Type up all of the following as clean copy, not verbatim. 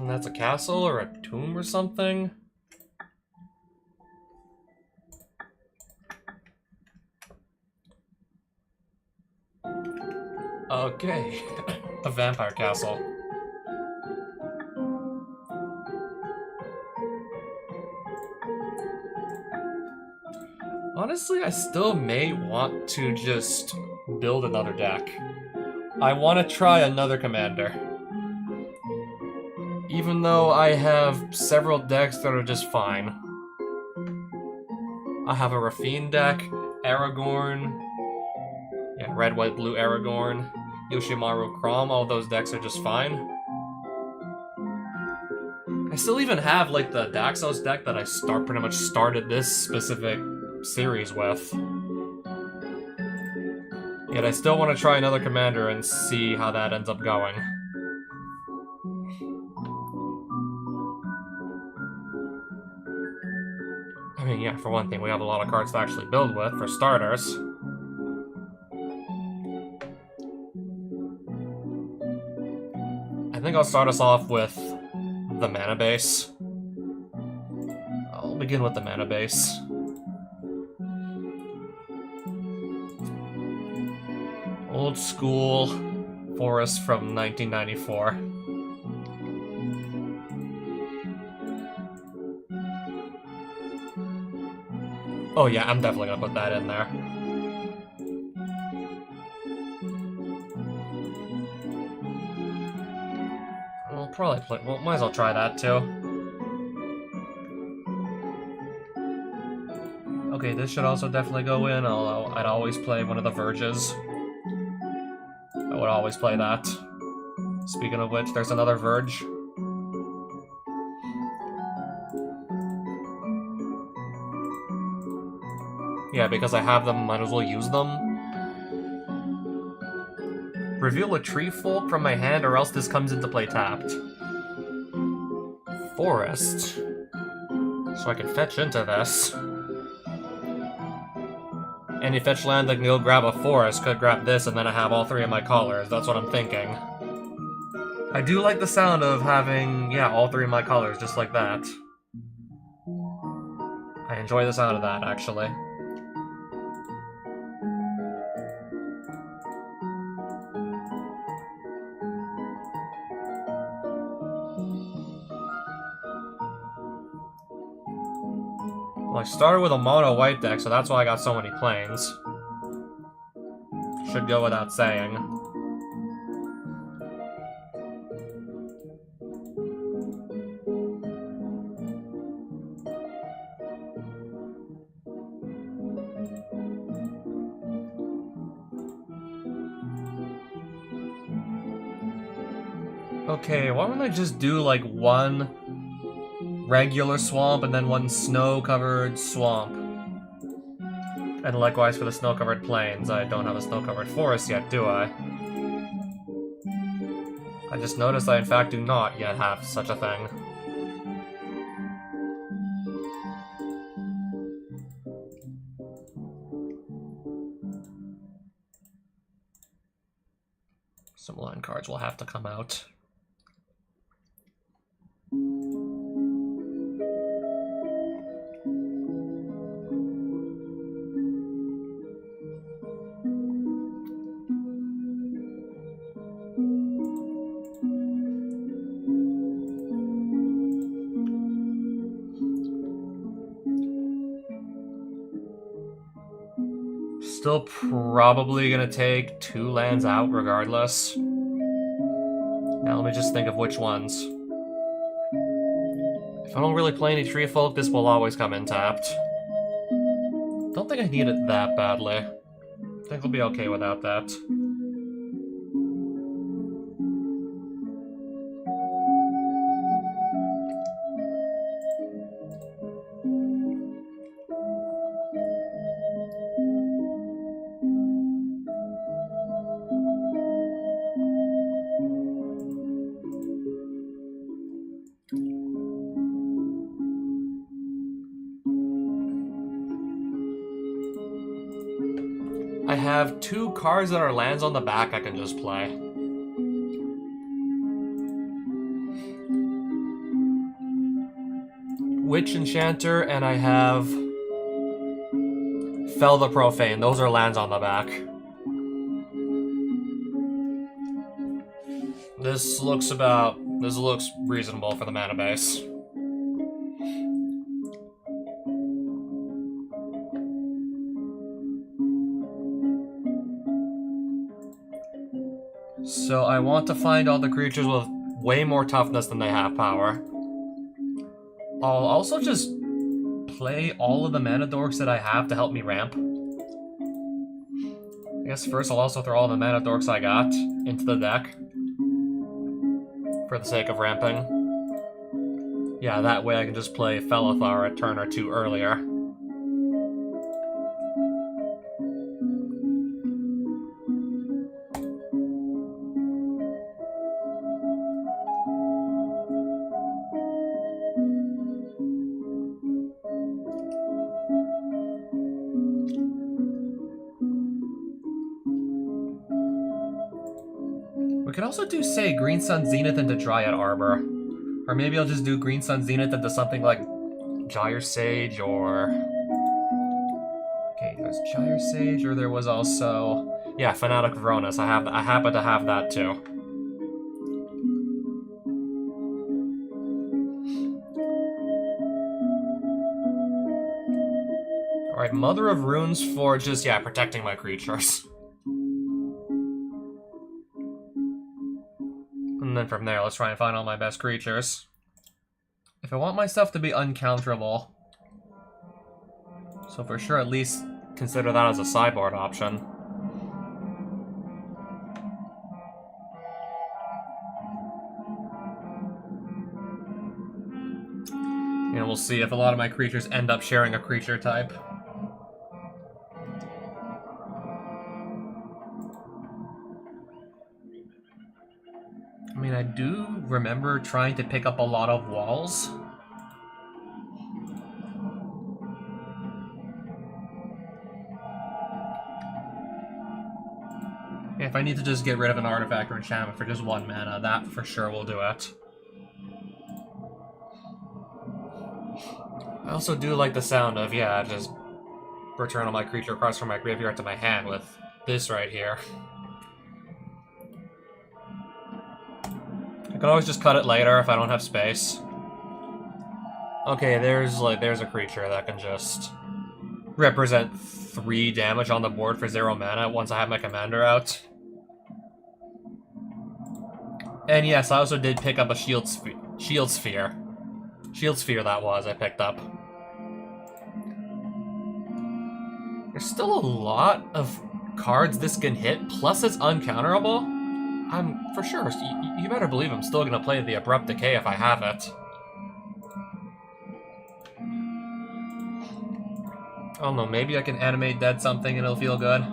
And that's a castle or a tomb or something? Okay. A vampire castle. Honestly, I still may want to just build another deck. I want to try another commander. Even though I have several decks that are just fine. I have a Rafine deck, Aragorn, yeah, red, white, blue Aragorn, Yoshimaru, Chrom, all those decks are just fine. I still even have, like, the Daxos deck that I pretty much started this specific series with. Yet I still want to try another commander and see how that ends up going. I mean, yeah, for one thing, we have a lot of cards to actually build with, for starters. I think I'll start us off with the mana base. I'll begin with the mana base. Old school forest from 1994. Oh yeah, I'm definitely gonna put that in there. We'll probably play, well, might as well try that too. Okay, this should also definitely go in, although I'd always play one of the Verges. I would always play that. Speaking of which, there's another Verge. Yeah, because I have them, might as well use them. Reveal a tree folk from my hand, or else this comes into play tapped. Forest. So I can fetch into this. Any fetch land that can go grab a forest could grab this, and then I have all three of my colors. That's what I'm thinking. I do like the sound of having, yeah, all three of my colors just like that. I enjoy the sound of that, actually. Well, I started with a mono white deck, so that's why I got so many planes. Should go without saying. Okay, why don't I just do like one regular swamp and then one snow-covered swamp? And likewise for the snow-covered plains. I don't have a snow-covered forest yet, do I? I just noticed I in fact do not yet have such a thing. Some line cards will have to come out. Still probably gonna take 2 lands out regardless. Now let me just think of which ones. If I don't really play any Tree Folk, this will always come in tapped. Don't think I need it that badly. I think we'll be okay without that. I have 2 cards that are lands on the back I can just play. Witch Enchanter, and I have Fell the Profane. Those are lands on the back. This looks reasonable for the mana base. So I want to find all the creatures with way more toughness than they have power. I'll also just play all of the mana dorks that I have to help me ramp. I guess first I'll also throw all the mana dorks I got into the deck. For the sake of ramping. Yeah, that way I can just play Felithar a turn or two earlier. We could also do, say, Green Sun Zenith into Dryad Arbor. Or maybe I'll just do Green Sun Zenith into something like Gyre Sage or... Okay, there's Gyre Sage, or there was also... Yeah, Fanatic Veronis. I happen to have that too. Alright, Mother of Runes for just, yeah, protecting my creatures. And then from there, let's try and find all my best creatures. If I want my stuff to be uncounterable, so for sure at least consider that as a sideboard option. And we'll see if a lot of my creatures end up sharing a creature type. I mean, I do remember trying to pick up a lot of walls. If I need to just get rid of an artifact or enchantment for just 1 mana, that for sure will do it. I also do like the sound of, yeah, just return all my creature cards from my graveyard to my hand with this right here. I can always just cut it later if I don't have space. Okay, there's a creature that can just represent 3 damage on the board for 0 mana once I have my commander out. And yes, I also did pick up a Shield Sphere. Shield Sphere, that was, I picked up. There's still a lot of cards this can hit, plus it's uncounterable. I'm, for sure, you better believe I'm still gonna play the Abrupt Decay if I have it. I don't know, maybe I can animate dead something and it'll feel good.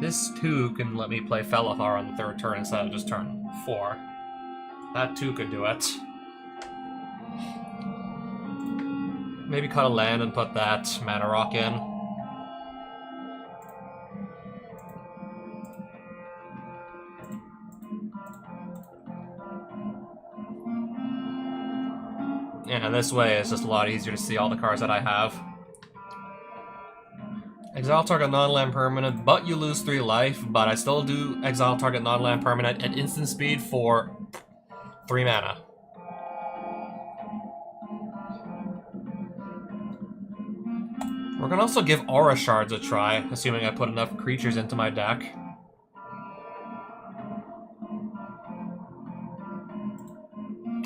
This too can let me play Felithar on the 3rd turn instead of just turn 4. That too could do it. Maybe cut a land and put that Mana Rock in. Yeah, this way it's just a lot easier to see all the cards that I have. Exile target non-land permanent, but you lose 3 life, but I still do exile target non-land permanent at instant speed for 3 mana. We're gonna also give Aura Shards a try, assuming I put enough creatures into my deck.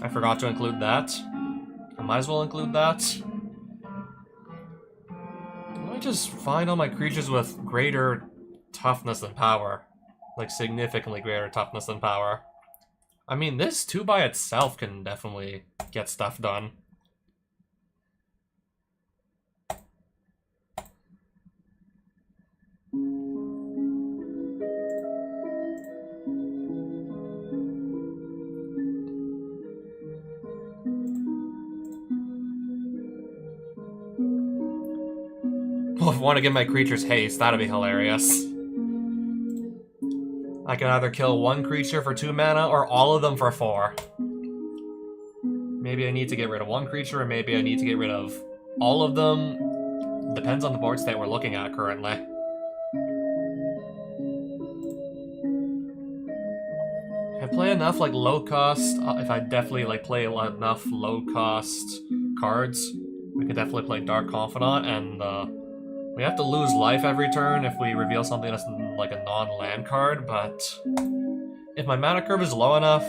I forgot to include that. I might as well include that. Let me just find all my creatures with greater toughness than power. Like, significantly greater toughness than power. I mean, this 2 by itself can definitely get stuff done. Well, if I want to give my creatures haste, that'd be hilarious. I can either kill 1 creature for 2 mana, or all of them for 4. Maybe I need to get rid of one creature, or maybe I need to get rid of all of them. Depends on the board state we're looking at currently. If I play enough like low cost, if I definitely like play enough low cost cards, we could definitely play Dark Confidant, and we have to lose life every turn if we reveal something that's like a non-land card, but if my mana curve is low enough,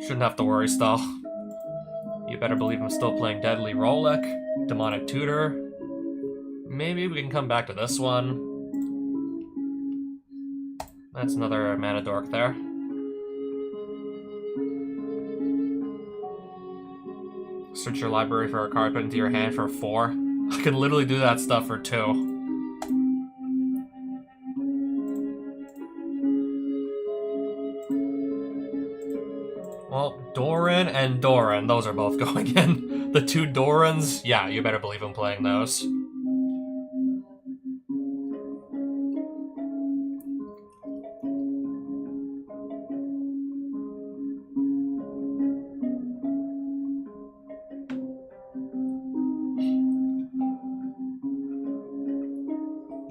shouldn't have to worry still. You better believe I'm still playing Deadly Rollick, Demonic Tutor. Maybe we can come back to this one. That's another mana dork there. Search your library for a card, put it into your hand for 4. I can literally do that stuff for 2. Well, Doran and Doran, those are both going in. The 2 Dorans, yeah, you better believe I'm playing those.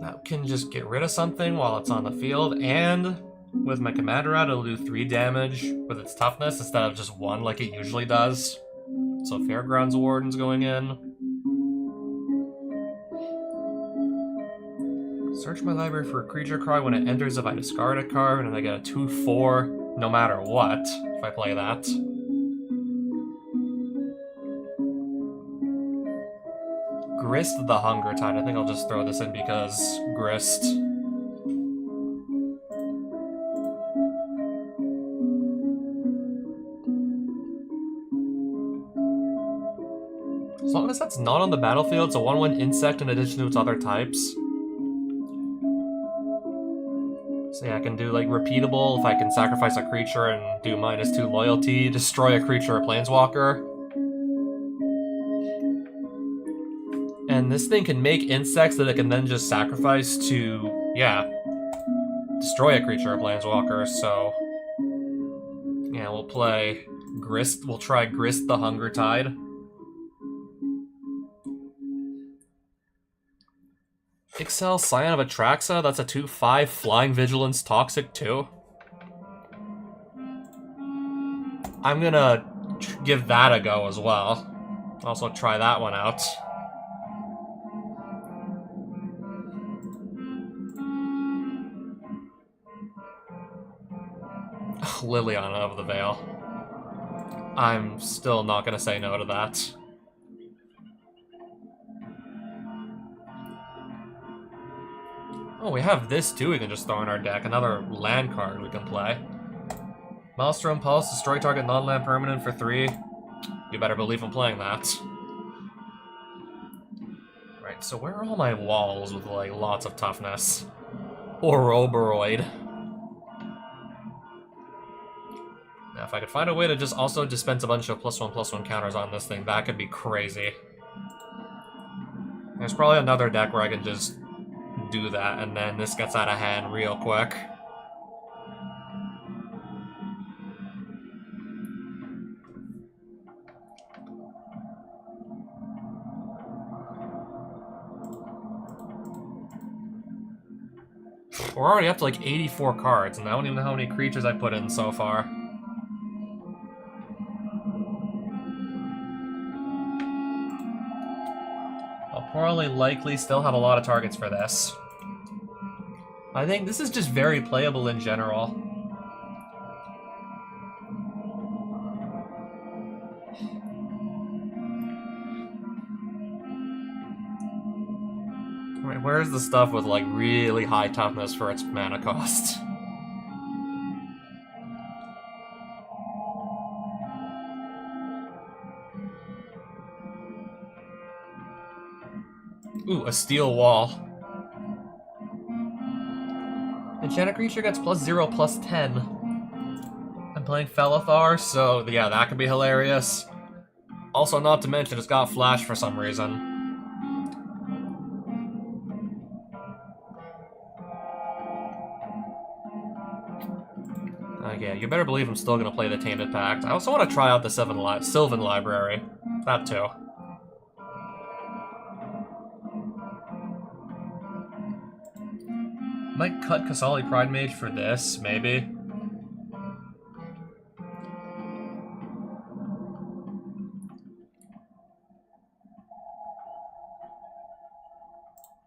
That can just get rid of something while it's on the field, and with my commander out, it'll do 3 damage with its toughness instead of just 1 like it usually does. So Fairgrounds Warden's going in. Search my library for a creature card. When it enters, if I discard a card, and I get a 2/4 no matter what, if I play that. Grist the Hunger Tide. I think I'll just throw this in because Grist. As long as that's not on the battlefield, it's a 1/1 insect in addition to its other types. So yeah, I can do like repeatable if I can sacrifice a creature and do -2 loyalty, destroy a creature or planeswalker. And this thing can make insects that it can then just sacrifice to, yeah, destroy a creature or planeswalker, so yeah, we'll play Grist, we'll try Grist the Hunger Tide. Ixal, Scion of Atraxa, that's a 2/5 Flying Vigilance Toxic 2. I'm gonna give that a go as well. Also try that one out. Liliana of the Veil. I'm still not gonna say no to that. Oh, we have this too we can just throw in our deck. Another land card we can play. Maelstrom Pulse, destroy target non-land permanent for 3. You better believe I'm playing that. Right, so where are all my walls with, like, lots of toughness? Ouroboros. Now, if I could find a way to just also dispense a bunch of +1/+1 counters on this thing, that could be crazy. There's probably another deck where I can just do that, and then this gets out of hand real quick. We're already up to like 84 cards, and I don't even know how many creatures I put in so far. I'll probably likely still have a lot of targets for this. I think this is just very playable in general. Wait, where's the stuff with like really high toughness for its mana cost? Ooh, a steel wall. Enchanted creature gets +0/+10. I'm playing Felithar, so yeah, that could be hilarious. Also, not to mention, it's got flash for some reason. Okay, you better believe I'm still gonna play the Tainted Pact. I also want to try out the Sylvan Library. That too. Might cut Kasali Pride Mage for this, maybe.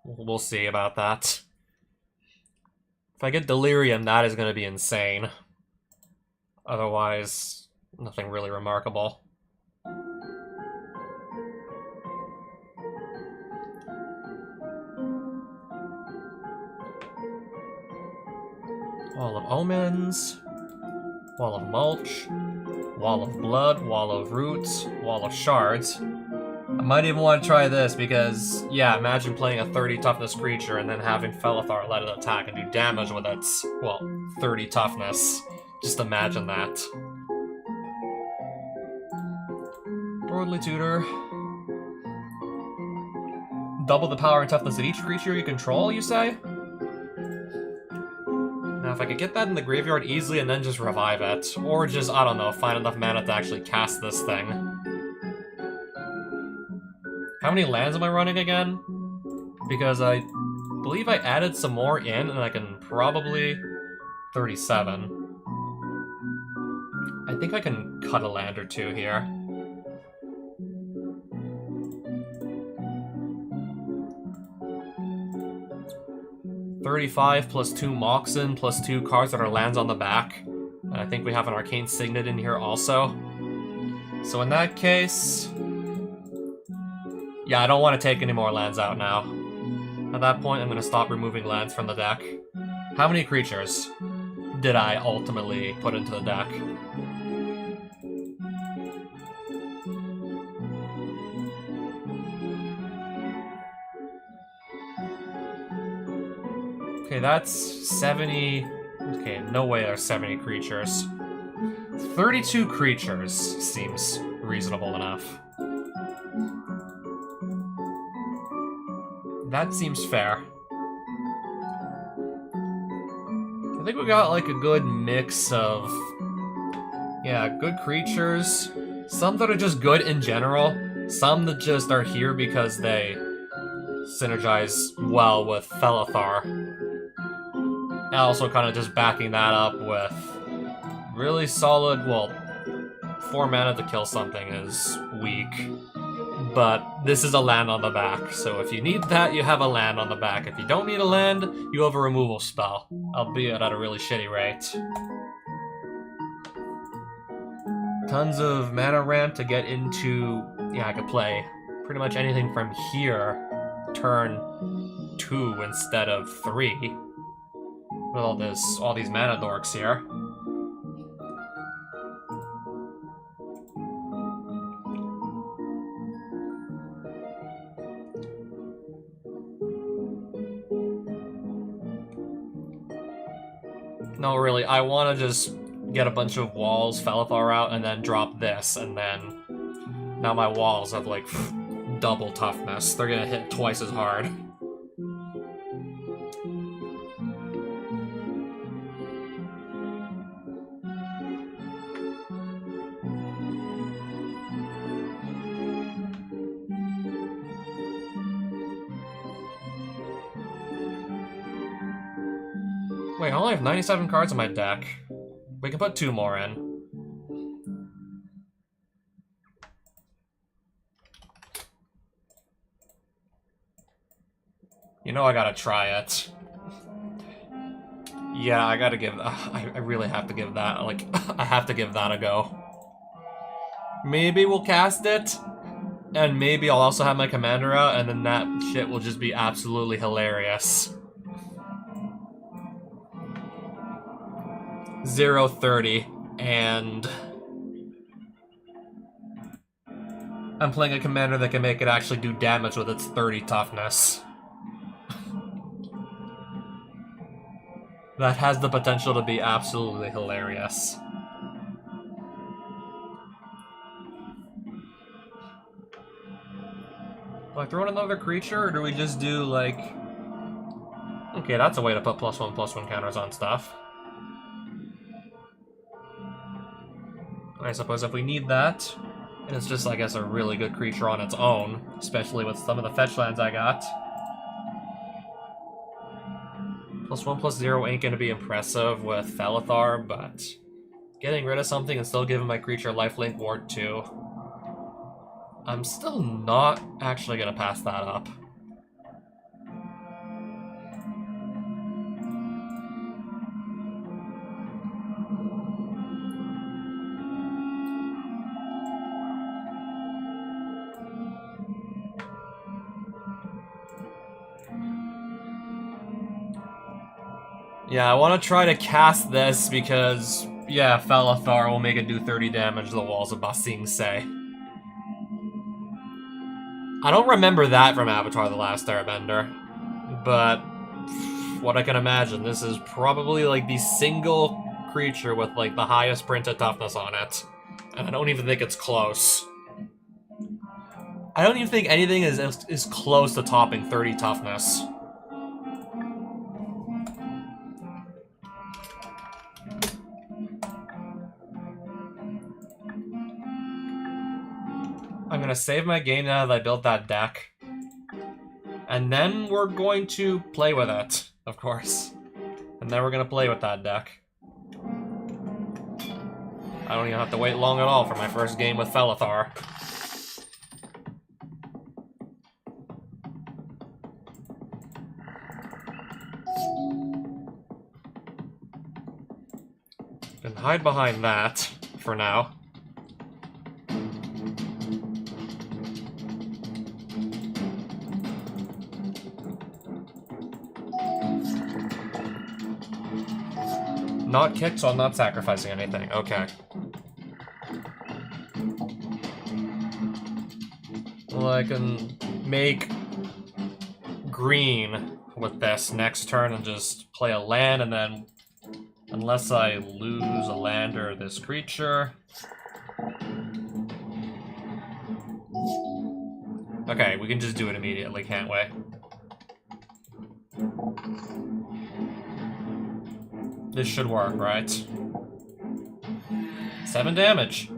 We'll see about that. If I get Delirium, that is going to be insane. Otherwise, nothing really remarkable. Wall of Omens, Wall of Mulch, Wall of Blood, Wall of Roots, Wall of Shards. I might even want to try this because, yeah, imagine playing a 30 toughness creature and then having Felithar let it attack and do damage with its, well, 30 toughness. Just imagine that. Lordly Tutor. Double the power and toughness of each creature you control, you say? Now, if I could get that in the graveyard easily and then just revive it, or just, I don't know, find enough mana to actually cast this thing. How many lands am I running again? Because I believe I added some more in, and I can probably... 37. I think I can cut a land or two here. $35 plus 2 Moxen plus 2 cards that are lands on the back. And I think we have an Arcane Signet in here also. So in that case... yeah, I don't want to take any more lands out now. At that point, I'm going to stop removing lands from the deck. How many creatures did I ultimately put into the deck? Okay, that's 70... okay, no way there's 70 creatures. 32 creatures seems reasonable enough. That seems fair. I think we got like a good mix of... yeah, good creatures. Some that are just good in general. Some that just are here because they synergize well with Felithar. And also kind of just backing that up with really solid, well, 4 mana to kill something is weak. But this is a land on the back, so if you need that, you have a land on the back. If you don't need a land, you have a removal spell, albeit at a really shitty rate. Tons of mana ramp to get into... yeah, I could play pretty much anything from here, turn 2 instead of 3. With all these mana dorks here. No, really, I want to just get a bunch of walls, Felithar out, and then drop this, and then... now my walls have, like, double toughness. They're gonna hit twice as hard. Wait, I only have 97 cards in my deck. We can put 2 more in. You know I gotta try it. Yeah, I gotta give... I really have to give that, like, I have to give that a go. Maybe we'll cast it, and maybe I'll also have my commander out, and then that shit will just be absolutely hilarious. 0-30, and... I'm playing a commander that can make it actually do damage with its 30 toughness. That has the potential to be absolutely hilarious. Do I throw in another creature, or do we just do, like... okay, that's a way to put +1/+1 counters on stuff. I suppose if we need that, and it's just, I guess, a really good creature on its own, especially with some of the fetch lands I got. +1/+0 ain't gonna be impressive with Felithar, but getting rid of something and still giving my creature lifelink ward 2. I'm still not actually gonna pass that up. Yeah, I want to try to cast this because, yeah, Felithar will make it do 30 damage to the walls of Ba Sing Se. I don't remember that from Avatar The Last Airbender, but what I can imagine, this is probably like the single creature with like the highest printed toughness on it, and I don't even think it's close. I don't even think anything is close to topping 30 toughness. I'm gonna save my game now that I built that deck. And then we're going to play with it, of course. And then we're gonna play with that deck. I don't even have to wait long at all for my first game with Felithar. Can hide behind that for now. Not kicked, so I'm not sacrificing anything. Okay. Well, I can make green with this next turn and just play a land, and then unless I lose a land or this creature. Okay, we can just do it immediately, can't we? This should work, right? 7 damage.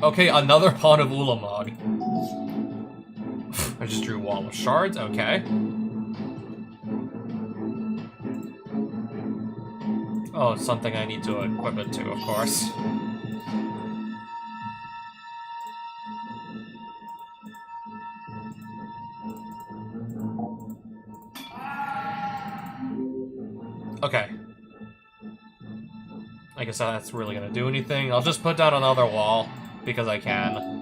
Okay, another Pawn of Ulamog. I just drew Wall of Shards, okay. Oh, it's something I need to equip it to, of course. Okay. I guess that's really gonna do anything. I'll just put down another wall, because I can.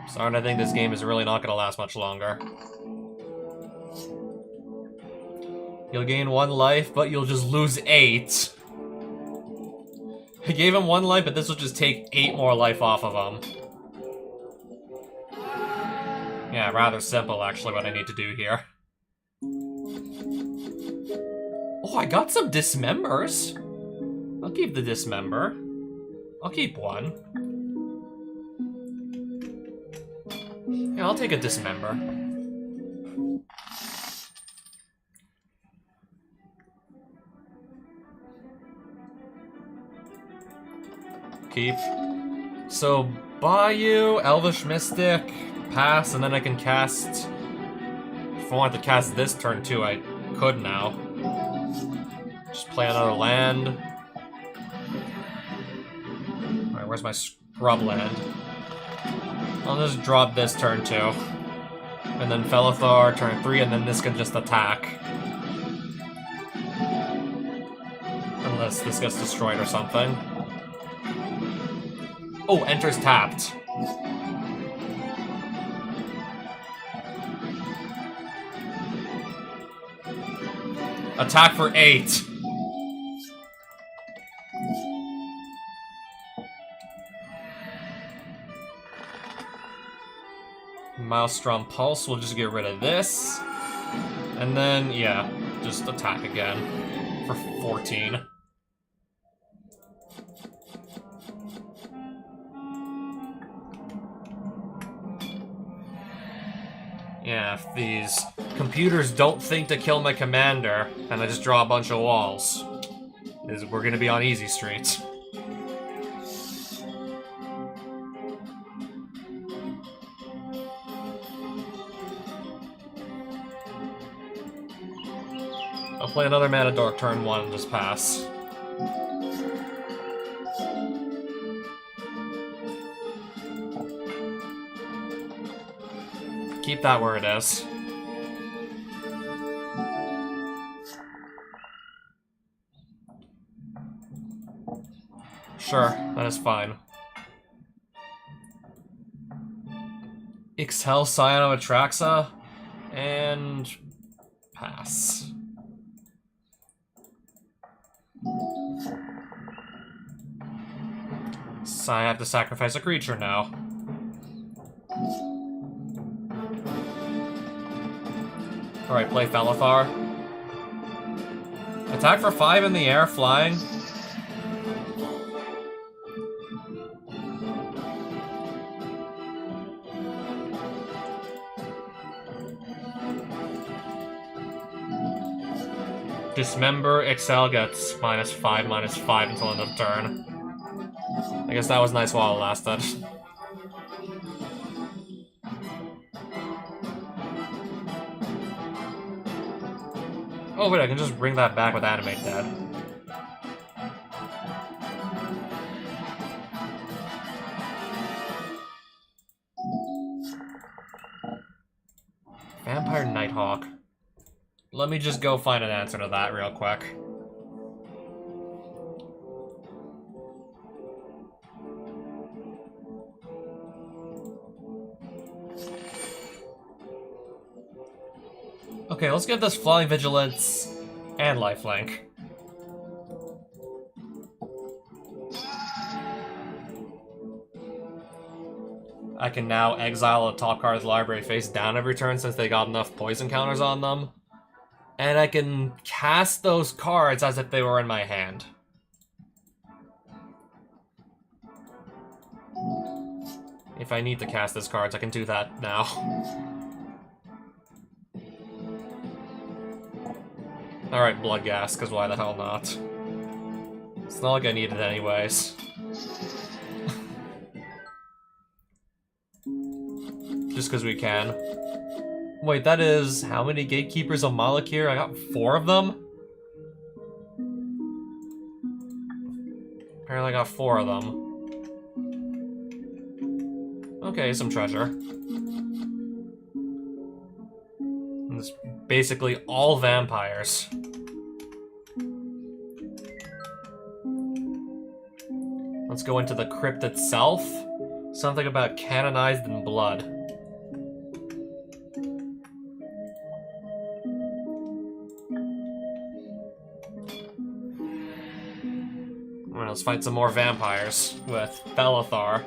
Starting to think this game is really not gonna last much longer. You'll gain 1 life, but you'll just lose 8. I gave him 1 life, but this will just take 8 more life off of him. Yeah, rather simple, actually, what I need to do here. Oh, I got some Dismembers. I'll keep the Dismember. I'll keep 1. Yeah, I'll take a Dismember. Keep. So, Bayou, Elvish Mystic, pass, and then I can cast... If I wanted to cast this turn too, I could now. Just play another land. Alright, where's my scrub land? I'll just drop this turn 2. And then Felithar turn 3, and then this can just attack. Unless this gets destroyed or something. Oh, enters tapped. Attack for 8. Maelstrom Pulse will just get rid of this. And then, yeah, just attack again for 14. Yeah, if these computers don't think to kill my commander, and I just draw a bunch of walls, we're gonna be on easy streets. I'll play another Mana Dork turn 1 and just pass. Keep that where it is. Sure, that is fine. Ixhel Cyanoatraxa, and pass. So I have to sacrifice a creature now. Alright, play Felithar. Attack for 5 in the air, flying. Dismember, Ixhel gets -5/-5 until end of turn. I guess that was nice while it lasted. Oh wait, I can just bring that back with Animate Dead. Vampire Nighthawk. Let me just go find an answer to that real quick. Okay, let's get this Flying Vigilance and Lifelink. I can now exile a top card of the library face down every turn since they got enough poison counters on them. And I can cast those cards as if they were in my hand. If I need to cast those cards, I can do that now. Alright, Bloodghast, because why the hell not? It's not like I need it anyways. Just because we can. Wait, that is how many Gatekeepers of Malakir? I got 4 of them? Apparently I got 4 of them. Okay, some treasure. And it's basically all vampires. Let's go into the crypt itself. Something about canonized in blood. Alright, let's fight some more vampires with Felithar.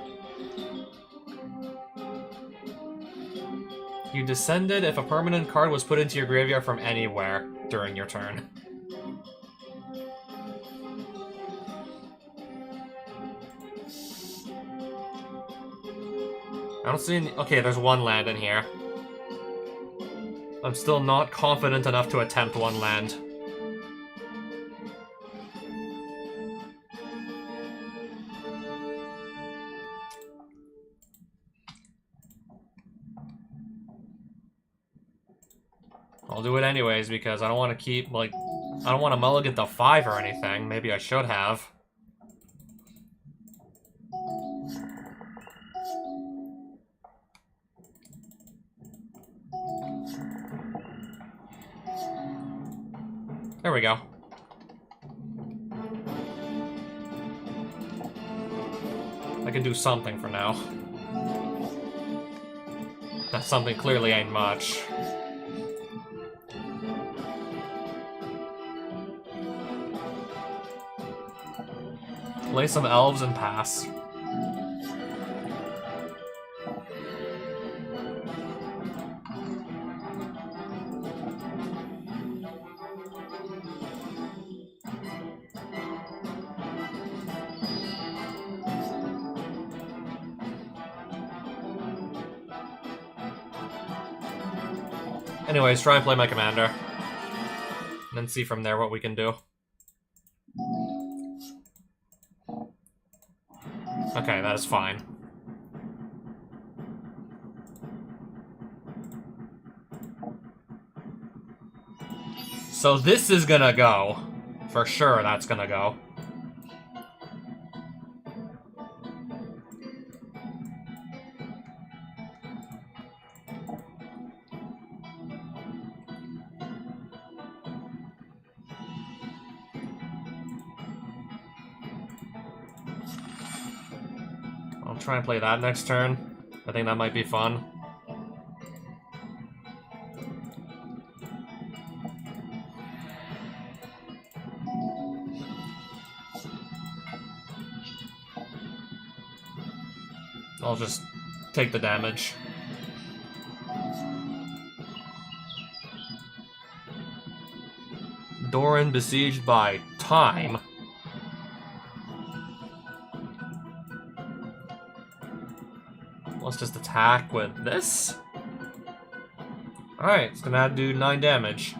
You descended if a permanent card was put into your graveyard from anywhere during your turn. I don't see any... Okay, there's 1 land in here. I'm still not confident enough to attempt 1 land. I'll do it anyways because I don't want to keep, like... I don't want to mulligan to 5 or anything. Maybe I should have. There we go. I can do something for now. That something clearly ain't much. Play some elves and pass. Anyways, try and play my commander. And then see from there what we can do. Okay, that is fine. So this is gonna go. For sure, that's gonna go. I'll try and play that next turn. I think that might be fun. I'll just take the damage. Doran besieged by time. Let's just attack with this. Alright, it's gonna do 9 damage.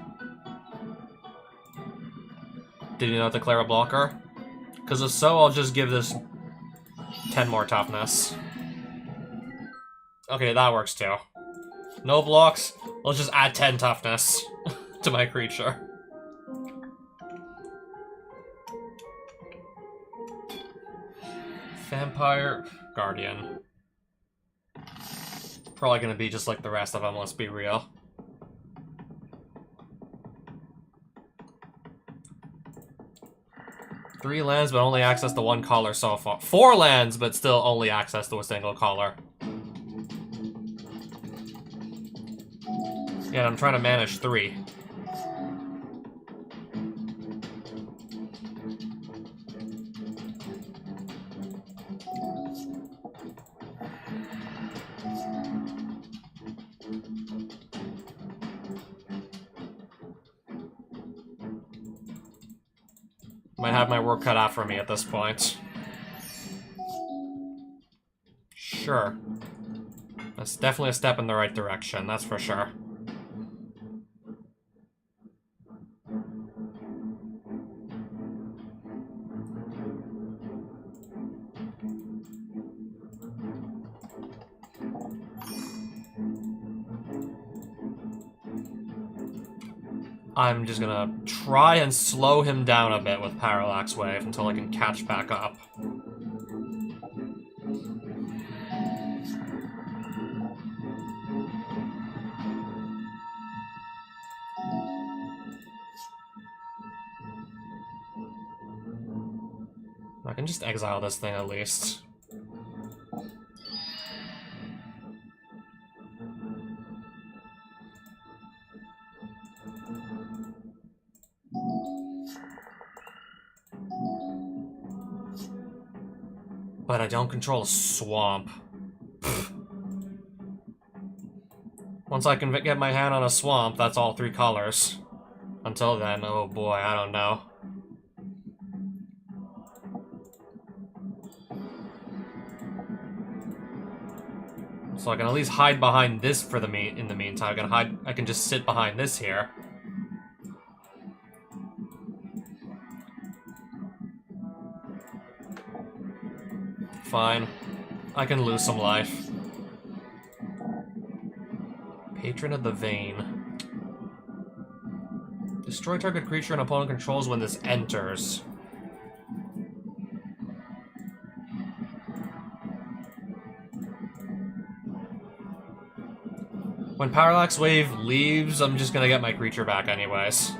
Did you not declare a blocker? Because if so, I'll just give this 10 more toughness. Okay, that works too. No blocks, let's just add 10 toughness to my creature. Vampire Guardian. Probably gonna be just like the rest of them, let's be real. Three lands, but only access to 1 color so far. 4 lands, but still only access to a single color. Yeah, I'm trying to manage 3. Might have my work cut out for me at this point. Sure. That's definitely a step in the right direction, that's for sure. I'm just gonna try and slow him down a bit with Parallax Wave until I can catch back up. I can just exile this thing at least. But I don't control a swamp. Once I can get my hand on a swamp, that's all 3 colors. Until then, oh boy, I don't know. So I can at least hide behind this for in the meantime. I can just sit behind this here. Fine. I can lose some life. Patron of the Vein. Destroy target creature an opponent controls when this enters. When Parallax Wave leaves, I'm just gonna get my creature back anyways.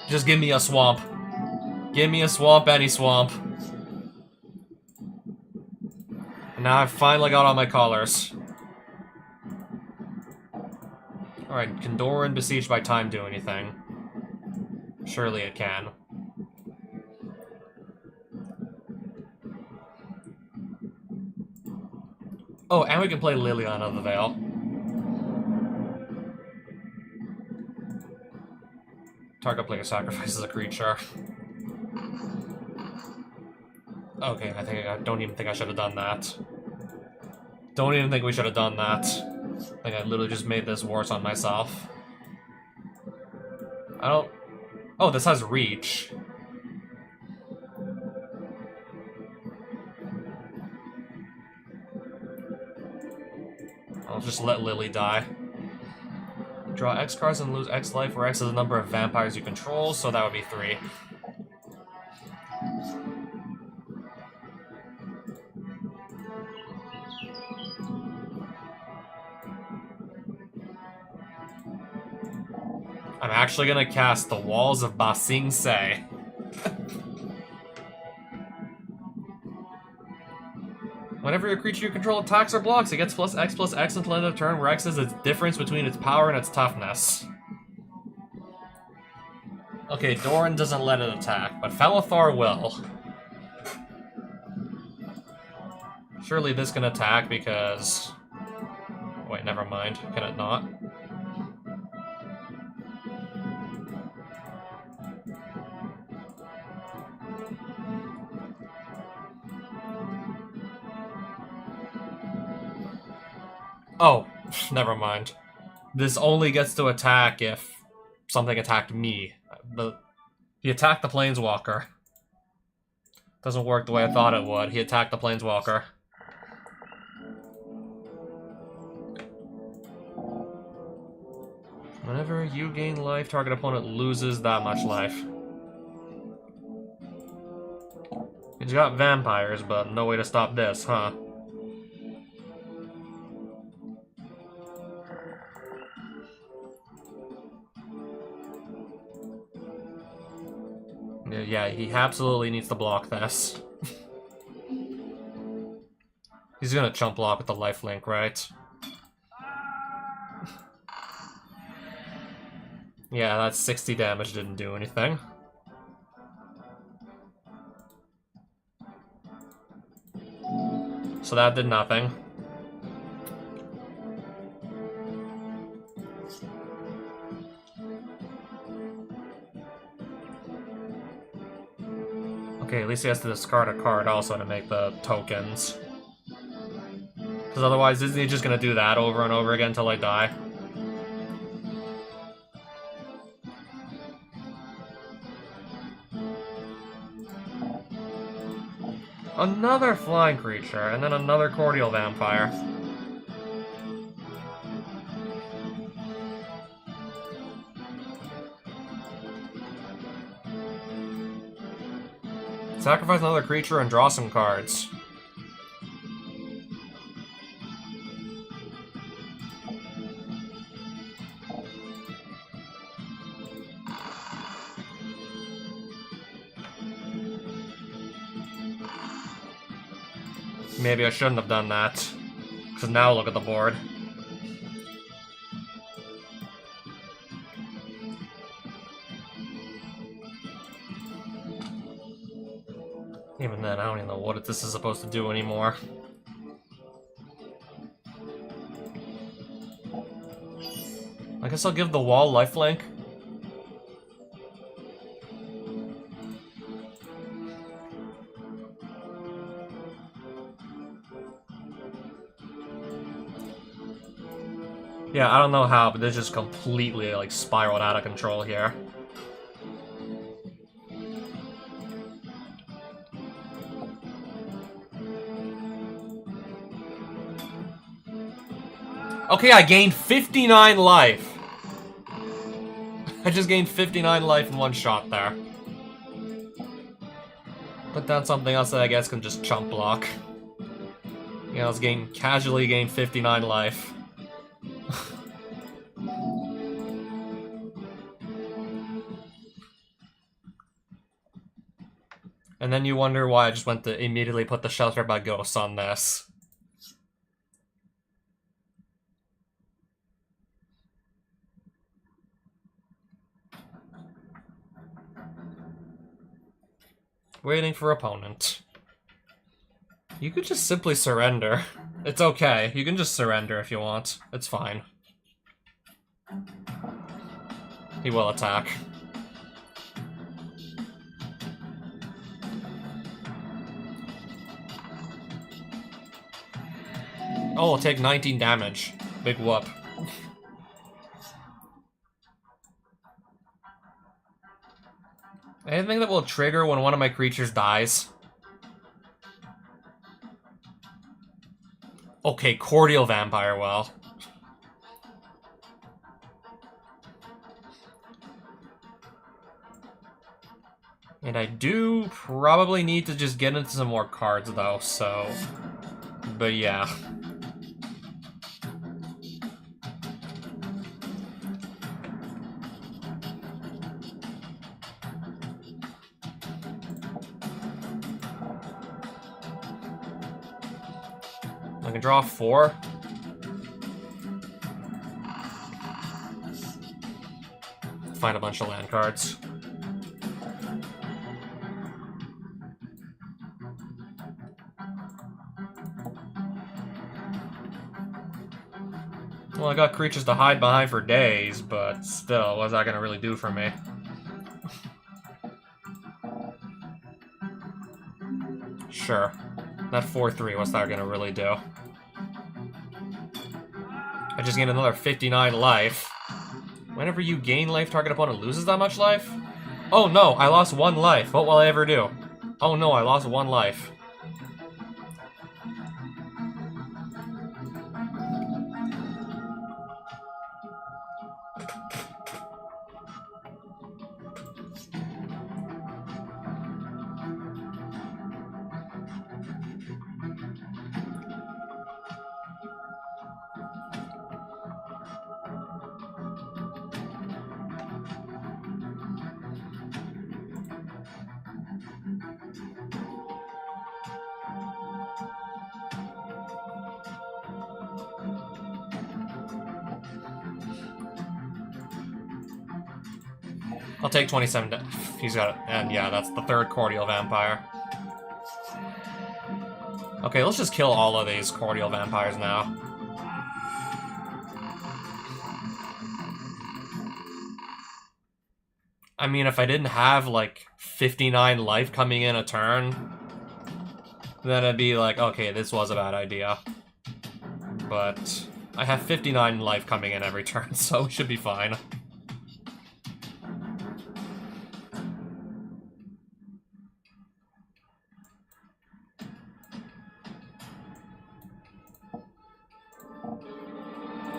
Just give me a swamp. Give me a swamp, any swamp. And now I've finally got all my colors. Alright, can Doran besieged by time do anything? Surely it can. Oh, and we can play Liliana of the Veil. Target player sacrifices a creature. Okay, I don't even think I should have done that. Don't even think we should have done that. Like, I literally just made this worse on myself. I don't... Oh, this has reach. I'll just let Lily die. Draw X cards and lose X life, where X is the number of vampires you control, so that would be 3. I'm actually gonna cast the Walls of Ba Sing Se. Whenever your creature you control attacks or blocks, it gets +X until the end of turn, where X is its difference between its power and its toughness. Okay, Doran doesn't let it attack, but Felithar will. Surely this can attack because... Wait, never mind. Can it not? Oh, never mind. This only gets to attack if something attacked me. He attacked the Planeswalker. Doesn't work the way I thought it would. He attacked the Planeswalker. Whenever you gain life, target opponent loses that much life. He's got vampires, but no way to stop this, huh? Yeah, he absolutely needs to block this. He's gonna chump block with the lifelink, right? Yeah, that's 60 damage, didn't do anything. So that did nothing. Okay, at least he has to discard a card also to make the tokens. Because otherwise, isn't he just gonna do that over and over again until I die? Another flying creature, and then another cordial vampire. Sacrifice another creature and draw some cards. Maybe I shouldn't have done that. Because now look at the board. Even then, I don't even know what this is supposed to do anymore. I guess I'll give the wall lifelink. Yeah, I don't know how, but this just completely, like, spiraled out of control here. Okay, I gained 59 life. I just gained 59 life in one shot there. Put down something else that I guess can just chump block. Yeah, let's casually gain 59 life. And then you wonder why I just went to immediately put the Shelter by Ghosts on this. Waiting for opponent. You could just simply surrender. It's okay. You can just surrender if you want. It's fine. He will attack. Oh, I'll take 19 damage. Big whoop. Anything that will trigger when one of my creatures dies? Okay, Cordial Vampire, well. And I do probably need to just get into some more cards, though, so... But yeah. I can draw 4. Find a bunch of land cards. Well, I got creatures to hide behind for days, but still, what's that gonna really do for me? Sure. That 4/3, what's that gonna really do? I just gained another 59 life. Whenever you gain life, target opponent loses that much life? Oh no, I lost 1 life. What will I ever do? Oh no, I lost 1 life. I'll take 27. He's got it. And yeah, that's the 3rd Cordial Vampire. Okay, let's just kill all of these Cordial Vampires now. I mean, if I didn't have, like, 59 life coming in a turn, then it'd be like, okay, this was a bad idea. But I have 59 life coming in every turn, so it should be fine.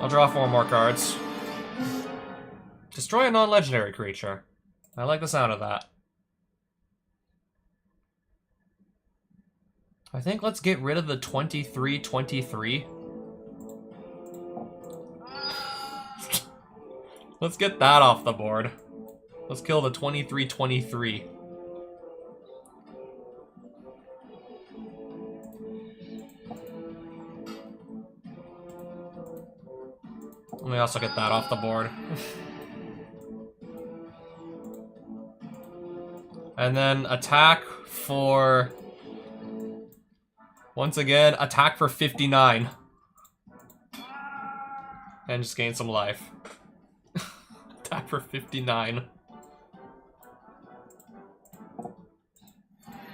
I'll draw 4 more cards. Destroy a non-legendary creature. I like the sound of that. I think let's get rid of the 23/23. Let's get that off the board. Let's kill the 23/23. Let me also get that off the board. And then attack for... Once again, attack for 59. And just gain some life. Attack for 59.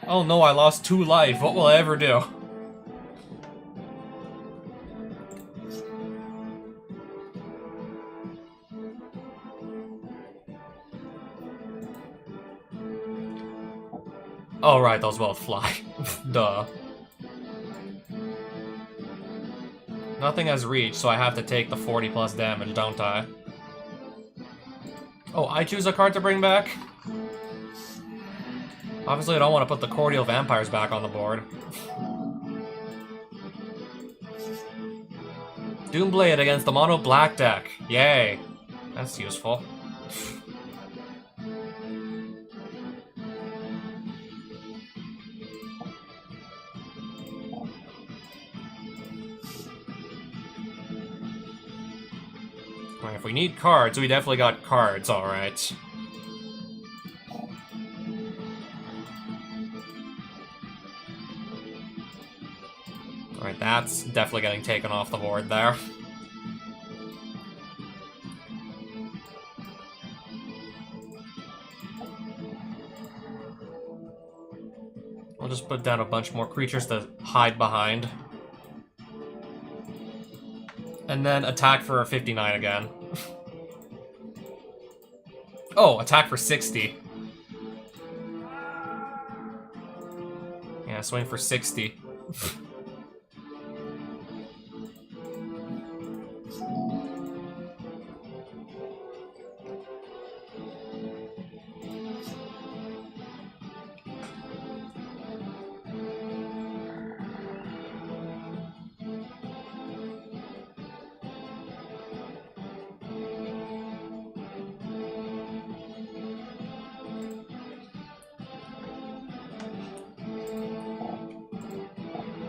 Oh no, I lost 2 life. What will I ever do? Oh right, those both fly. Duh. Nothing has reached, so I have to take the 40 plus damage, don't I? Oh, I choose a card to bring back? Obviously I don't want to put the Cordial Vampires back on the board. Doomblade against the mono black deck. Yay. That's useful. If we need cards, we definitely got cards, alright. Alright, that's definitely getting taken off the board there. I'll just put down a bunch more creatures to hide behind. And then attack for 59 again. Oh, attack for 60. Yeah, swing for 60.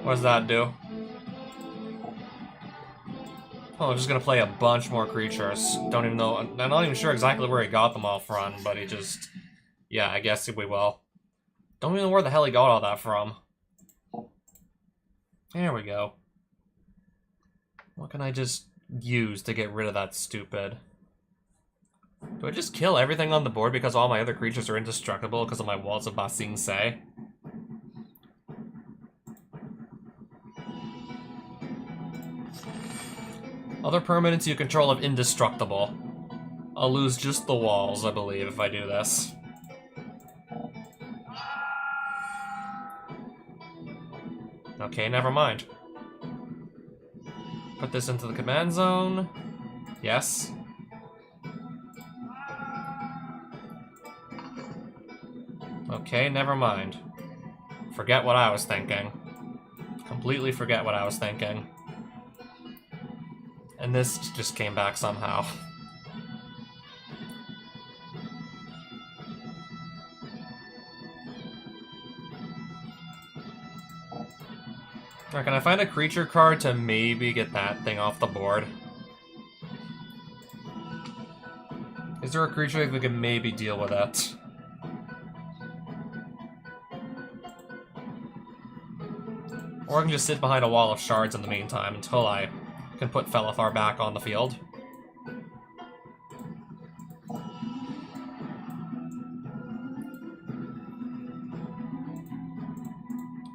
What does that do? Oh, I'm just gonna play a bunch more creatures. Don't even know. I'm not even sure exactly where he got them all from, but he just... Yeah, I guess we will. Don't even know where the hell he got all that from. There we go. What can I just use to get rid of that stupid? Do I just kill everything on the board because all my other creatures are indestructible because of my Waltz of Ba Sing Se? Other permanents you control of indestructible. I'll lose just the walls, I believe, if I do this. Okay, never mind. Put this into the command zone. Yes. Okay, never mind. Forget what I was thinking. Completely forget what I was thinking. And this just came back somehow. Alright, can I find a creature card to maybe get that thing off the board? Is there a creature that can maybe deal with it? Or I can just sit behind a wall of shards in the meantime until I can put Felithar back on the field.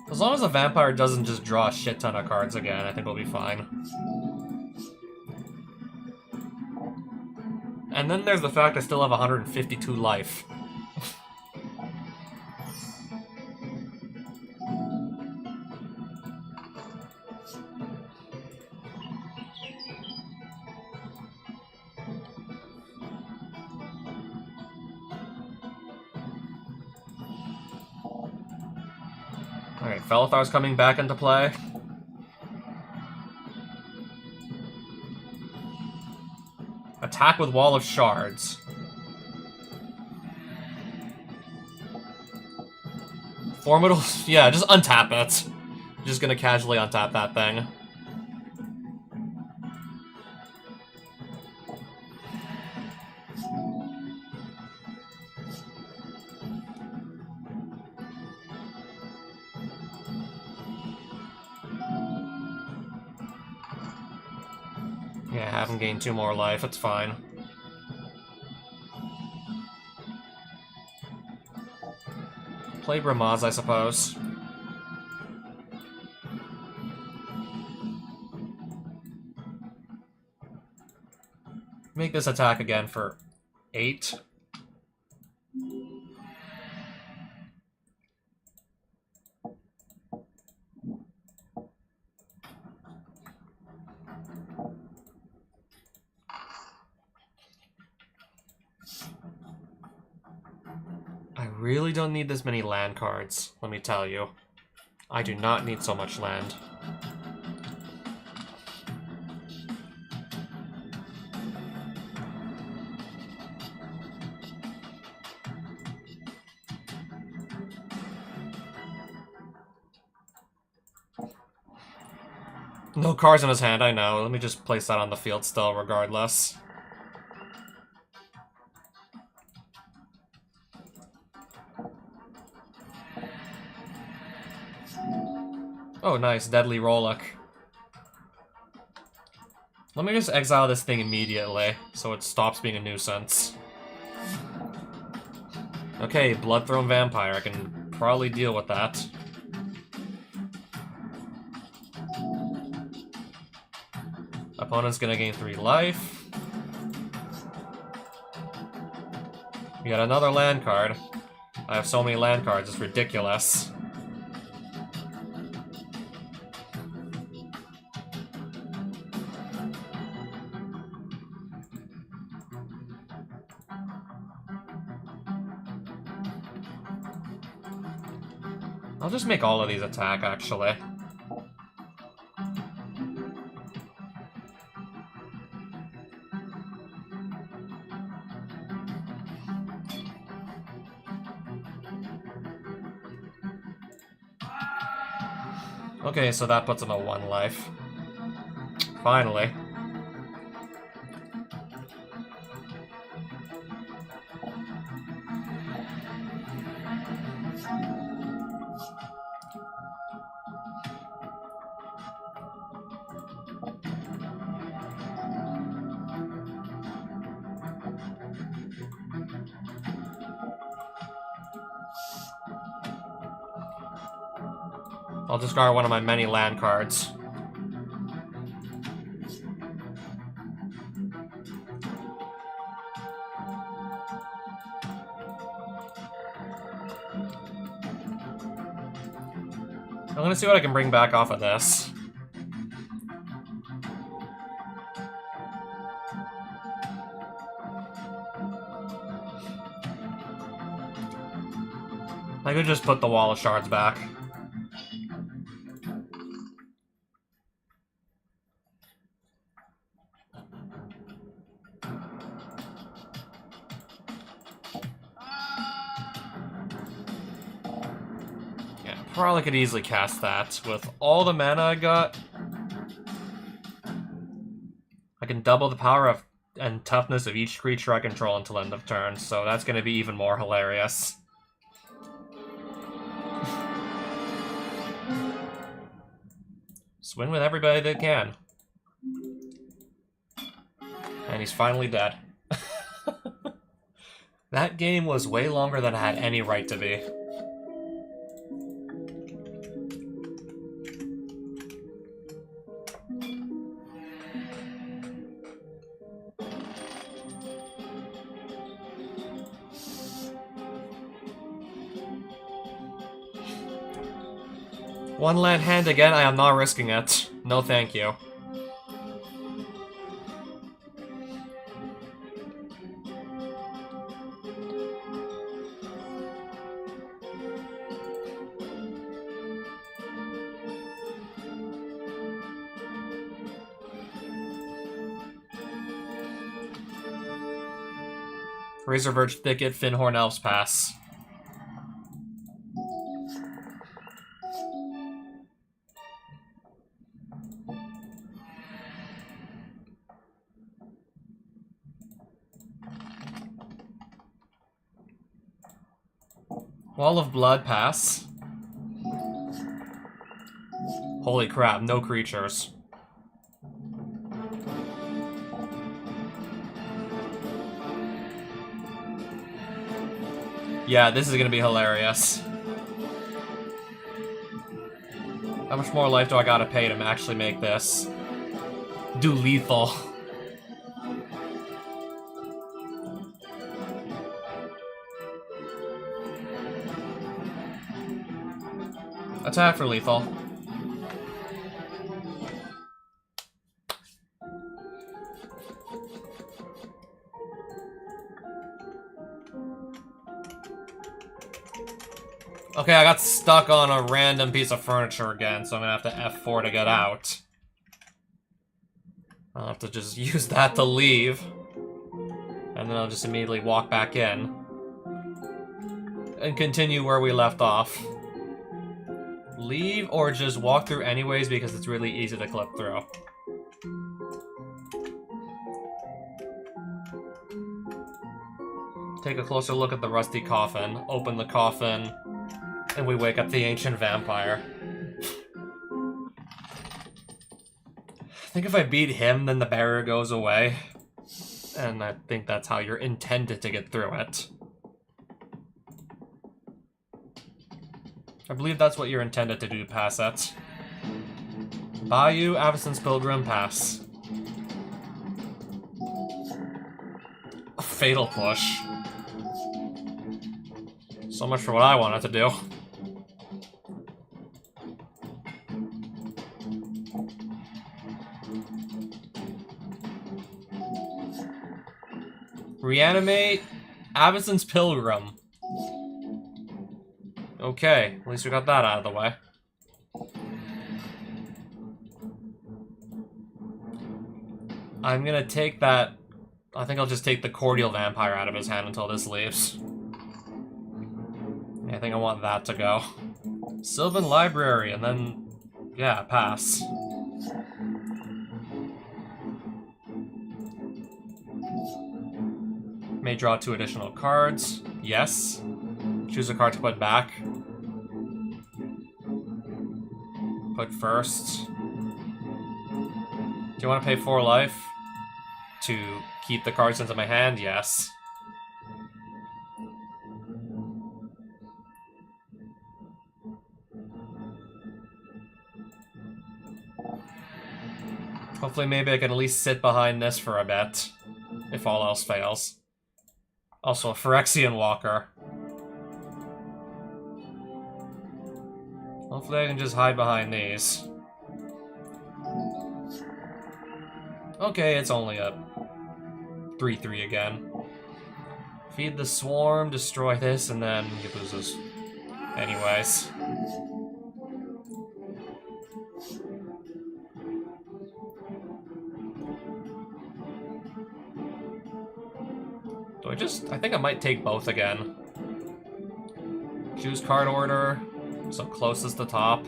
As long as the vampire doesn't just draw a shit ton of cards again, I think we'll be fine. And then there's the fact I still have 152 life. Alright, Felithar's coming back into play. Attack with Wall of Shards. Formidable... Yeah, just untap it. Just gonna casually untap that thing. Yeah, have him gain 2 more life, it's fine. Play Bramaz, I suppose. Make this attack again for 8. I really don't need this many land cards, let me tell you. I do not need so much land. No cards in his hand, I know. Let me just place that on the field still, regardless. Oh, nice. Deadly Rollick. Let me just exile this thing immediately, so it stops being a nuisance. Okay, Bloodthrone Vampire. I can probably deal with that. Opponent's gonna gain 3 life. We got another land card. I have so many land cards, it's ridiculous. I'll just make all of these attack, actually. Okay, so that puts him at 1 life. Finally. I'll discard one of my many land cards. I'm gonna see what I can bring back off of this. I could just put the Wall of Shards back. Probably could easily cast that. With all the mana I got, I can double the power of and toughness of each creature I control until end of turn, so that's going to be even more hilarious. Swing with everybody that can. And he's finally dead. That game was way longer than it had any right to be. One land hand again, I am not risking it. No thank you. Razorverge Thicket, Fyndhorn Elves pass. Wall of Blood pass. Holy crap, no creatures. Yeah, this is gonna be hilarious. How much more life do I gotta pay to actually make this? Do lethal. Attack for lethal. Okay, I got stuck on a random piece of furniture again, so I'm gonna have to F4 to get out. I'll have to just use that to leave. And then I'll just immediately walk back in. And continue where we left off. Leave or just walk through anyways because it's really easy to clip through. Take a closer look at the rusty coffin. Open the coffin. And we wake up the ancient vampire. I think if I beat him, then the barrier goes away. And I think that's how you're intended to get through it. I believe that's what you're intended to do, pass it. Bayou, Avacyn's Pilgrim, pass. Fatal Push. So much for what I wanted to do. Reanimate Avacyn's Pilgrim. Okay, at least we got that out of the way. I'm gonna take that... I think I'll just take the Cordial Vampire out of his hand until this leaves. I think I want that to go. Sylvan Library, and then... yeah, pass. May draw 2 additional cards. Yes. Choose a card to put back. Put first. Do you want to pay 4 life to keep the cards into my hand? Yes. Hopefully maybe I can at least sit behind this for a bit, if all else fails. Also, a Phyrexian Walker. Hopefully I can just hide behind these. Okay, it's only a 3/3 again. Feed the Swarm, destroy this, and then he loses. Anyways. I think I might take both again. Choose card order, so closest to top.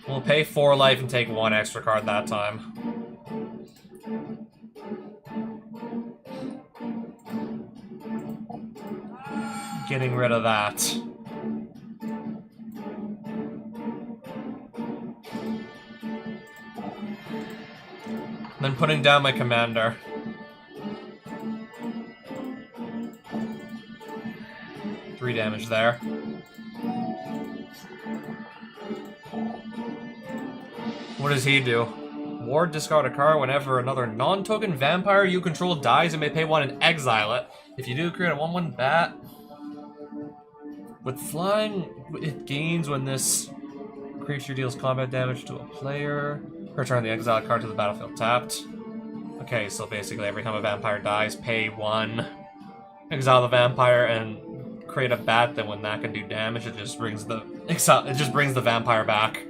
We'll pay 4 life and take 1 extra card that time. Getting rid of that. Then putting down my commander. Three damage there. What does he do? Ward, discard a card whenever another non-token vampire you control dies and may pay 1 and exile it. If you do, create a 1/1 bat. With flying, it gains when this creature deals combat damage to a player. Return the exiled card to the battlefield tapped. Okay, so basically every time a vampire dies, pay 1, exile the vampire, and create a bat. Then when that can do damage, it just brings the vampire back.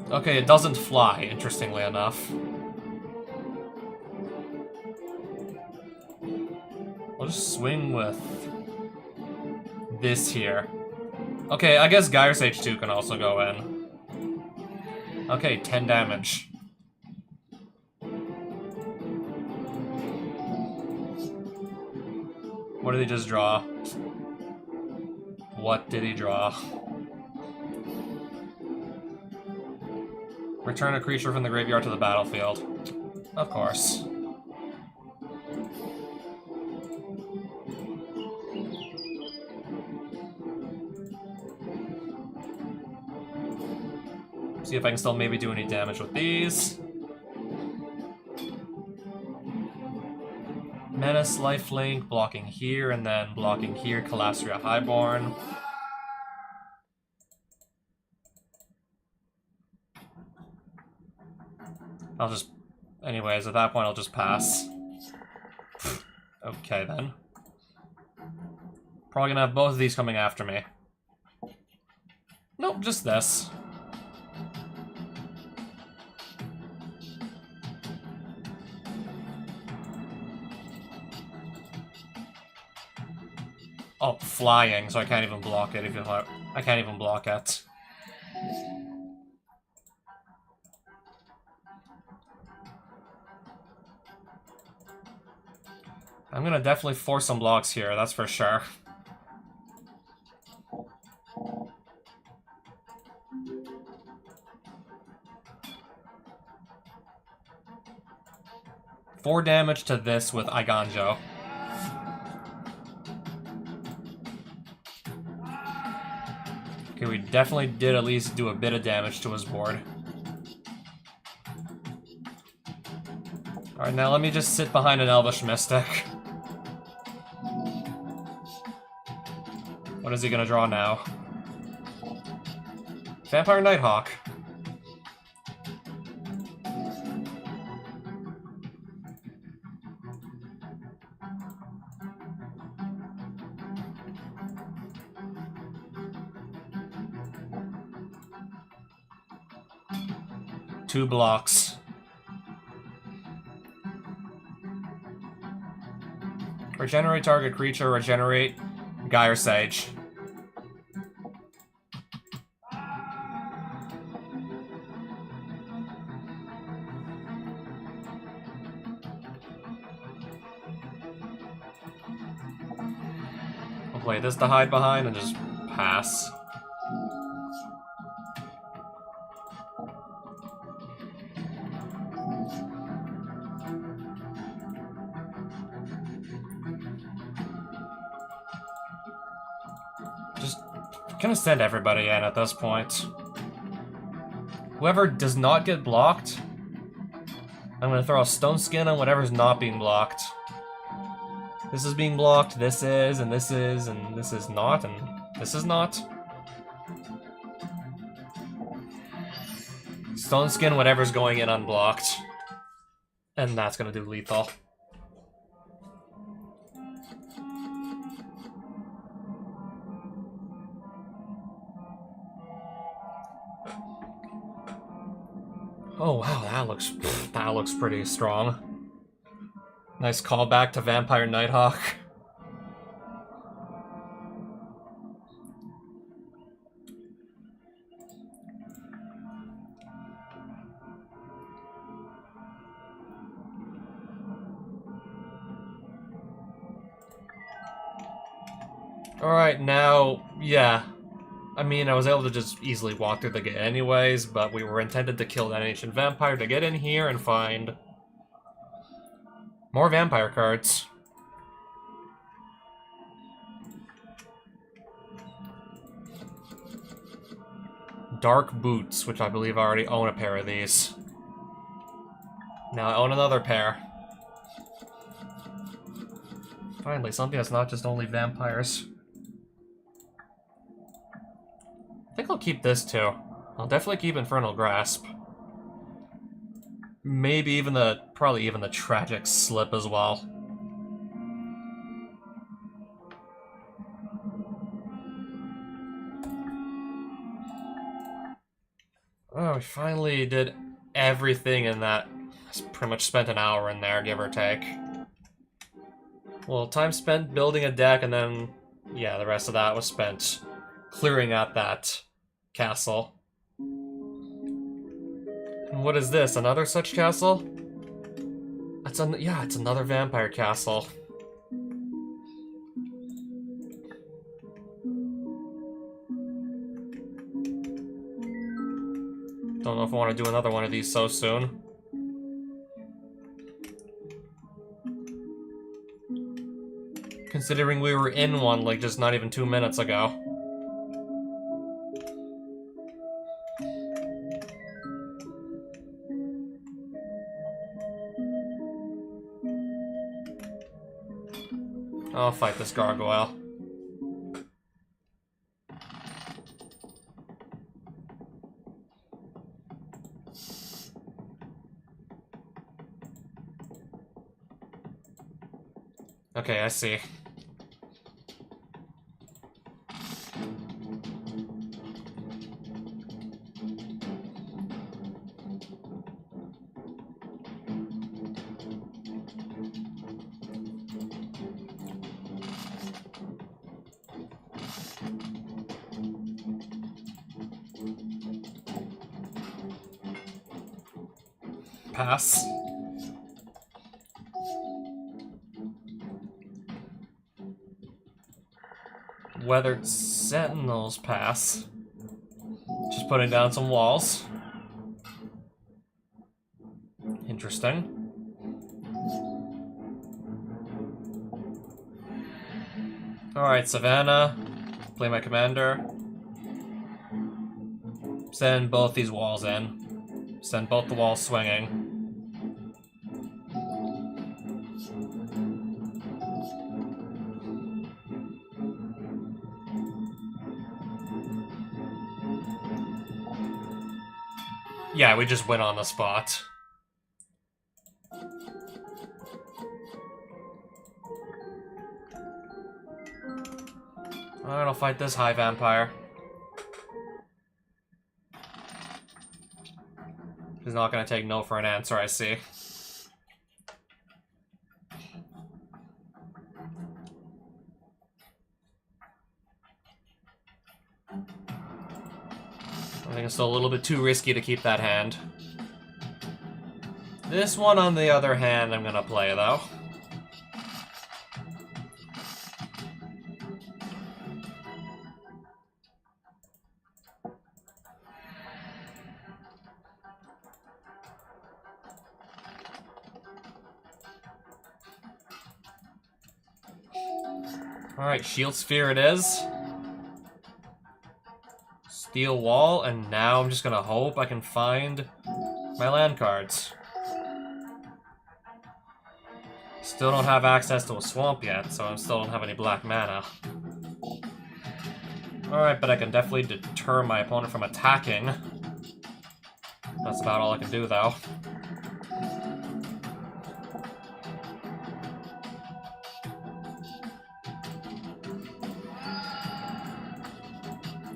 Okay, it doesn't fly, interestingly enough. I'll just swing with this here. Okay, I guess Gyre Sage 2 can also go in. Okay, 10 damage. What did he just draw? What did he draw? Return a creature from the graveyard to the battlefield. Of course. See if I can still maybe do any damage with these. Menace, Lifelink, blocking here, and then blocking here, Calastria Highborn. I'll just... anyways, at that point I'll just pass. Okay then. Probably gonna have both of these coming after me. Nope, just this. Oh, flying, so I can't even block it. I can't even block it. I'm gonna definitely force some blocks here, that's for sure. Four damage to this with Eiganjo. Okay, we definitely did at least do a bit of damage to his board. Alright, now let me just sit behind an Elvish Mystic. What is he gonna draw now? Vampire Nighthawk. Two blocks. Regenerate target creature, regenerate Gyre Sage. I'll play this to hide behind and just pass. Gonna send everybody in at this point. Whoever does not get blocked, I'm gonna throw a Stone Skin on whatever's not being blocked. This is being blocked, this is, and this is, and this is not, and this is not. Stone Skin whatever's going in unblocked. And that's gonna do lethal. Oh wow, that looks pretty strong. Nice callback to Vampire Nighthawk. Alright, now, yeah. I mean, I was able to just easily walk through the gate anyways, but we were intended to kill that ancient vampire to get in here and find more vampire cards. Dark Boots, which I believe I already own a pair of these. Now I own another pair. Finally, something that's not just only vampires. I think I'll keep this too. I'll definitely keep Infernal Grasp. Maybe even probably even the Tragic Slip as well. Oh, we finally did everything in that. Pretty much spent an hour in there, give or take. Well, time spent building a deck, and then, yeah, the rest of that was spent clearing out that castle. And what is this? Another such castle? Yeah, it's another vampire castle. Don't know if I want to do another one of these so soon. Considering we were in one, like, just not even 2 minutes ago. I'll fight this gargoyle. Okay, I see. Pass. Weathered Sentinels pass. Just putting down some walls. Interesting. Alright, Savannah. Play my commander. Send both these walls in. Send both the walls swinging. Yeah, we just went on the spot. Alright, I'll fight this high vampire. He's not gonna take no for an answer, I see. I think it's still a little bit too risky to keep that hand. This one, on the other hand, I'm gonna play, though. Alright, Shield Sphere it is. Steel Wall, and now I'm just gonna hope I can find my land cards. Still don't have access to a swamp yet, so I still don't have any black mana. Alright, but I can definitely deter my opponent from attacking. That's about all I can do, though.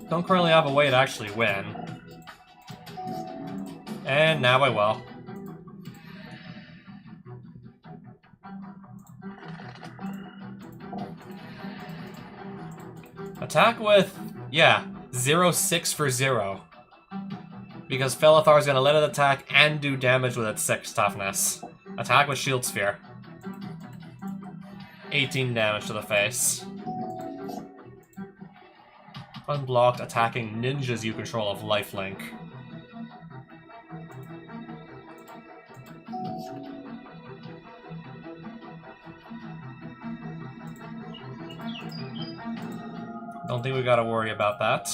Don't currently have a way to actually win. And now I will. Attack with, yeah, 0-6 for 0. Because Felithar is going to let it attack and do damage with its 6 toughness. Attack with Shield Sphere. 18 damage to the face. Unblocked, attacking ninjas you control of lifelink. Don't think we gotta worry about that.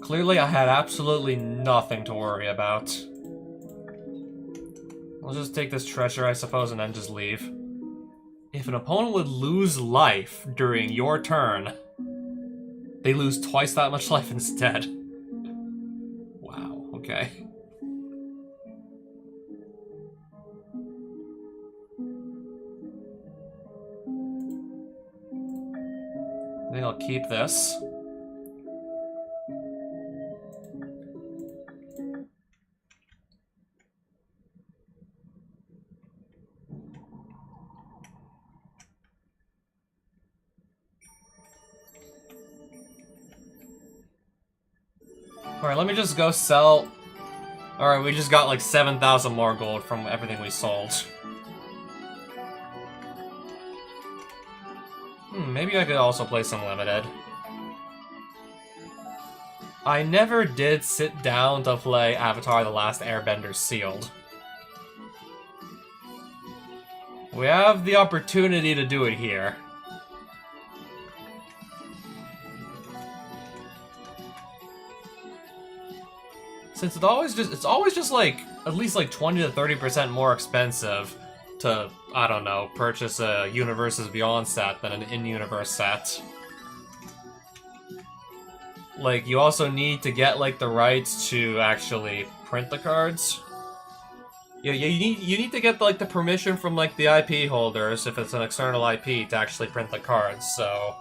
Clearly I had absolutely nothing to worry about. I'll just take this treasure, I suppose, and then just leave. If an opponent would lose life during your turn, they lose twice that much life instead. Wow, okay. I think I'll keep this. Alright, let me just go sell... Alright, we just got like 7,000 more gold from everything we sold. Maybe I could also play some limited. I never did sit down to play Avatar: The Last Airbender Sealed. We have the opportunity to do it here. Since it's always just like at least like 20 to 30% more expensive to, I don't know, purchase a Universes Beyond set than an in-universe set. Like, you also need to get like the rights to actually print the cards. Yeah, you need to get like the permission from like the IP holders if it's an external IP to actually print the cards. So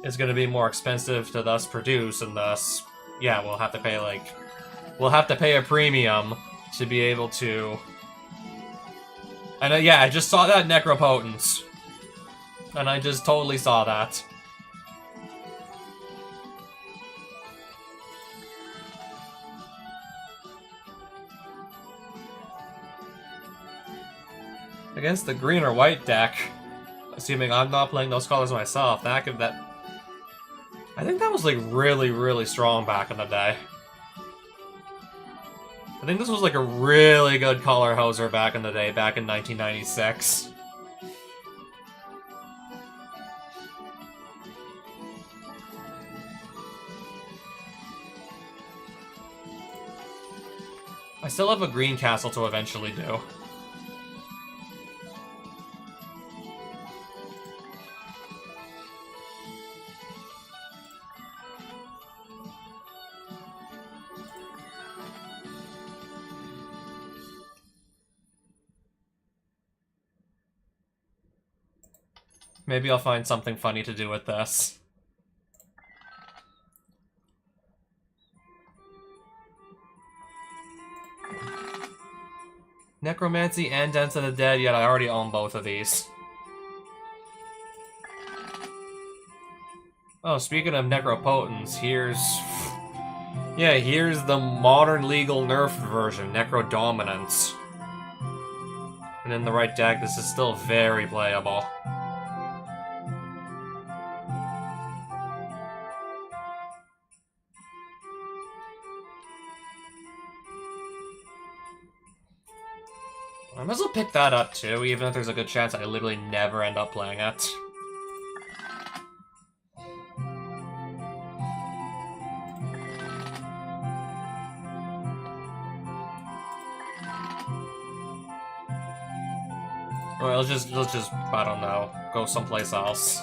it's going to be more expensive to thus produce, and thus, yeah, we'll have to pay a premium to be able to. And yeah, I just saw that Necropotence, and I just totally saw that. Against the green or white deck, assuming I'm not playing those colors myself, I think that was like really, really strong back in the day. I think this was like a really good color hoser back in the day, back in 1996. I still have a green castle to eventually do. Maybe I'll find something funny to do with this. Necromancy and Dance of the Dead, yet I already own both of these. Oh, speaking of Necropotence, here's the modern legal nerfed version, Necrodominance. And in the right deck, this is still very playable. I might as well pick that up too, even if there's a good chance I literally never end up playing it. Well, let's just, I don't know, go someplace else.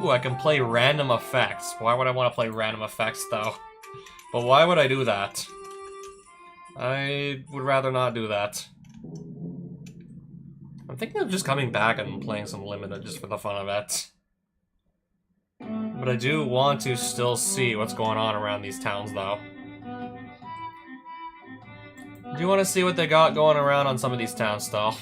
Ooh, I can play random effects. Why would I want to play random effects, though? But why would I do that? I would rather not do that. I'm thinking of just coming back and playing some Limited just for the fun of it. But I do want to still see what's going on around these towns, though. I do want to see what they got going around on some of these towns, though.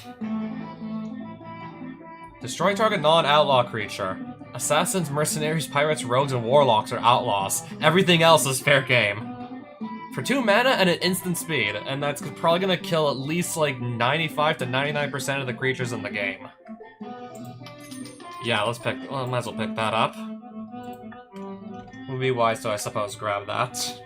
Destroy target non-outlaw creature. Assassins, mercenaries, pirates, rogues, and warlocks are outlaws. Everything else is fair game. For 2 mana and an instant speed, and that's probably gonna kill at least like 95 to 99% of the creatures in the game. Yeah, well, might as well pick that up. Would be wise to, I suppose, grab that.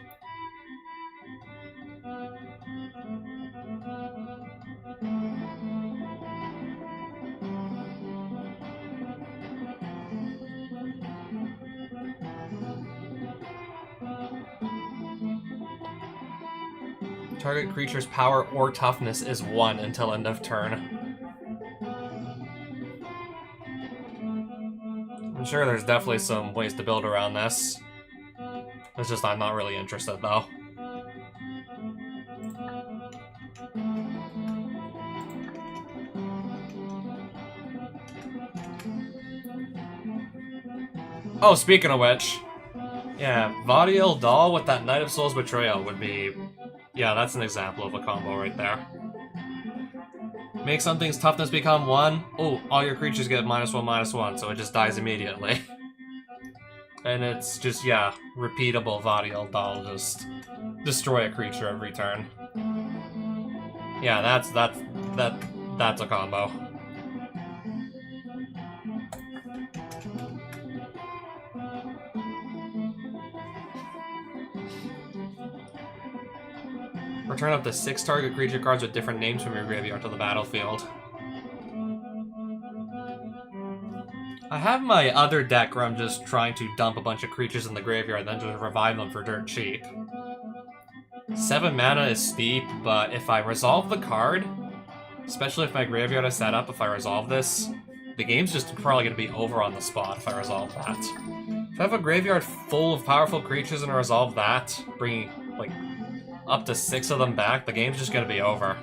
Target creature's power or toughness is 1 until end of turn. I'm sure there's definitely some ways to build around this. It's just I'm not really interested, though. Oh, speaking of which, yeah, Vadiel Doll with that Knight of Souls Betrayal would be... Yeah, that's an example of a combo right there. Make something's toughness become 1. Oh, all your creatures get -1/-1, so it just dies immediately. And it's just, yeah, repeatable Vadiel Doll, just destroy a creature every turn. Yeah, that's a combo. Return up to 6 target creature cards with different names from your graveyard to the battlefield. I have my other deck where I'm just trying to dump a bunch of creatures in the graveyard and then just revive them for dirt cheap. 7 mana is steep, but if I resolve the card, especially if my graveyard is set up, if I resolve this, the game's just probably going to be over on the spot if I resolve that. If I have a graveyard full of powerful creatures and I resolve that, bringing, like, up to 6 of them back, the game's just gonna be over.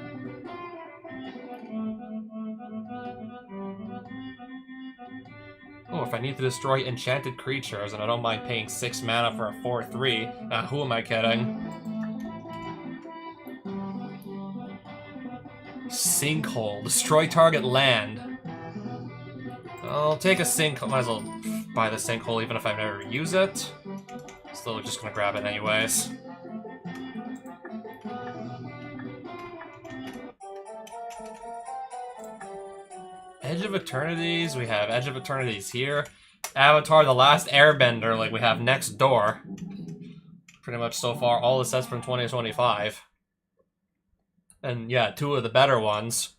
if I need to destroy enchanted creatures, and I don't mind paying 6 mana for a 4/3. Who am I kidding? Sinkhole. Destroy target land. I'll take a sinkhole. Might as well buy the sinkhole even if I never use it. Still just gonna grab it anyways. Edge of Eternities. We have Edge of Eternities here. Avatar The Last Airbender, like we have next door. Pretty much so far all the sets from 2025. And yeah, 2 of the better ones.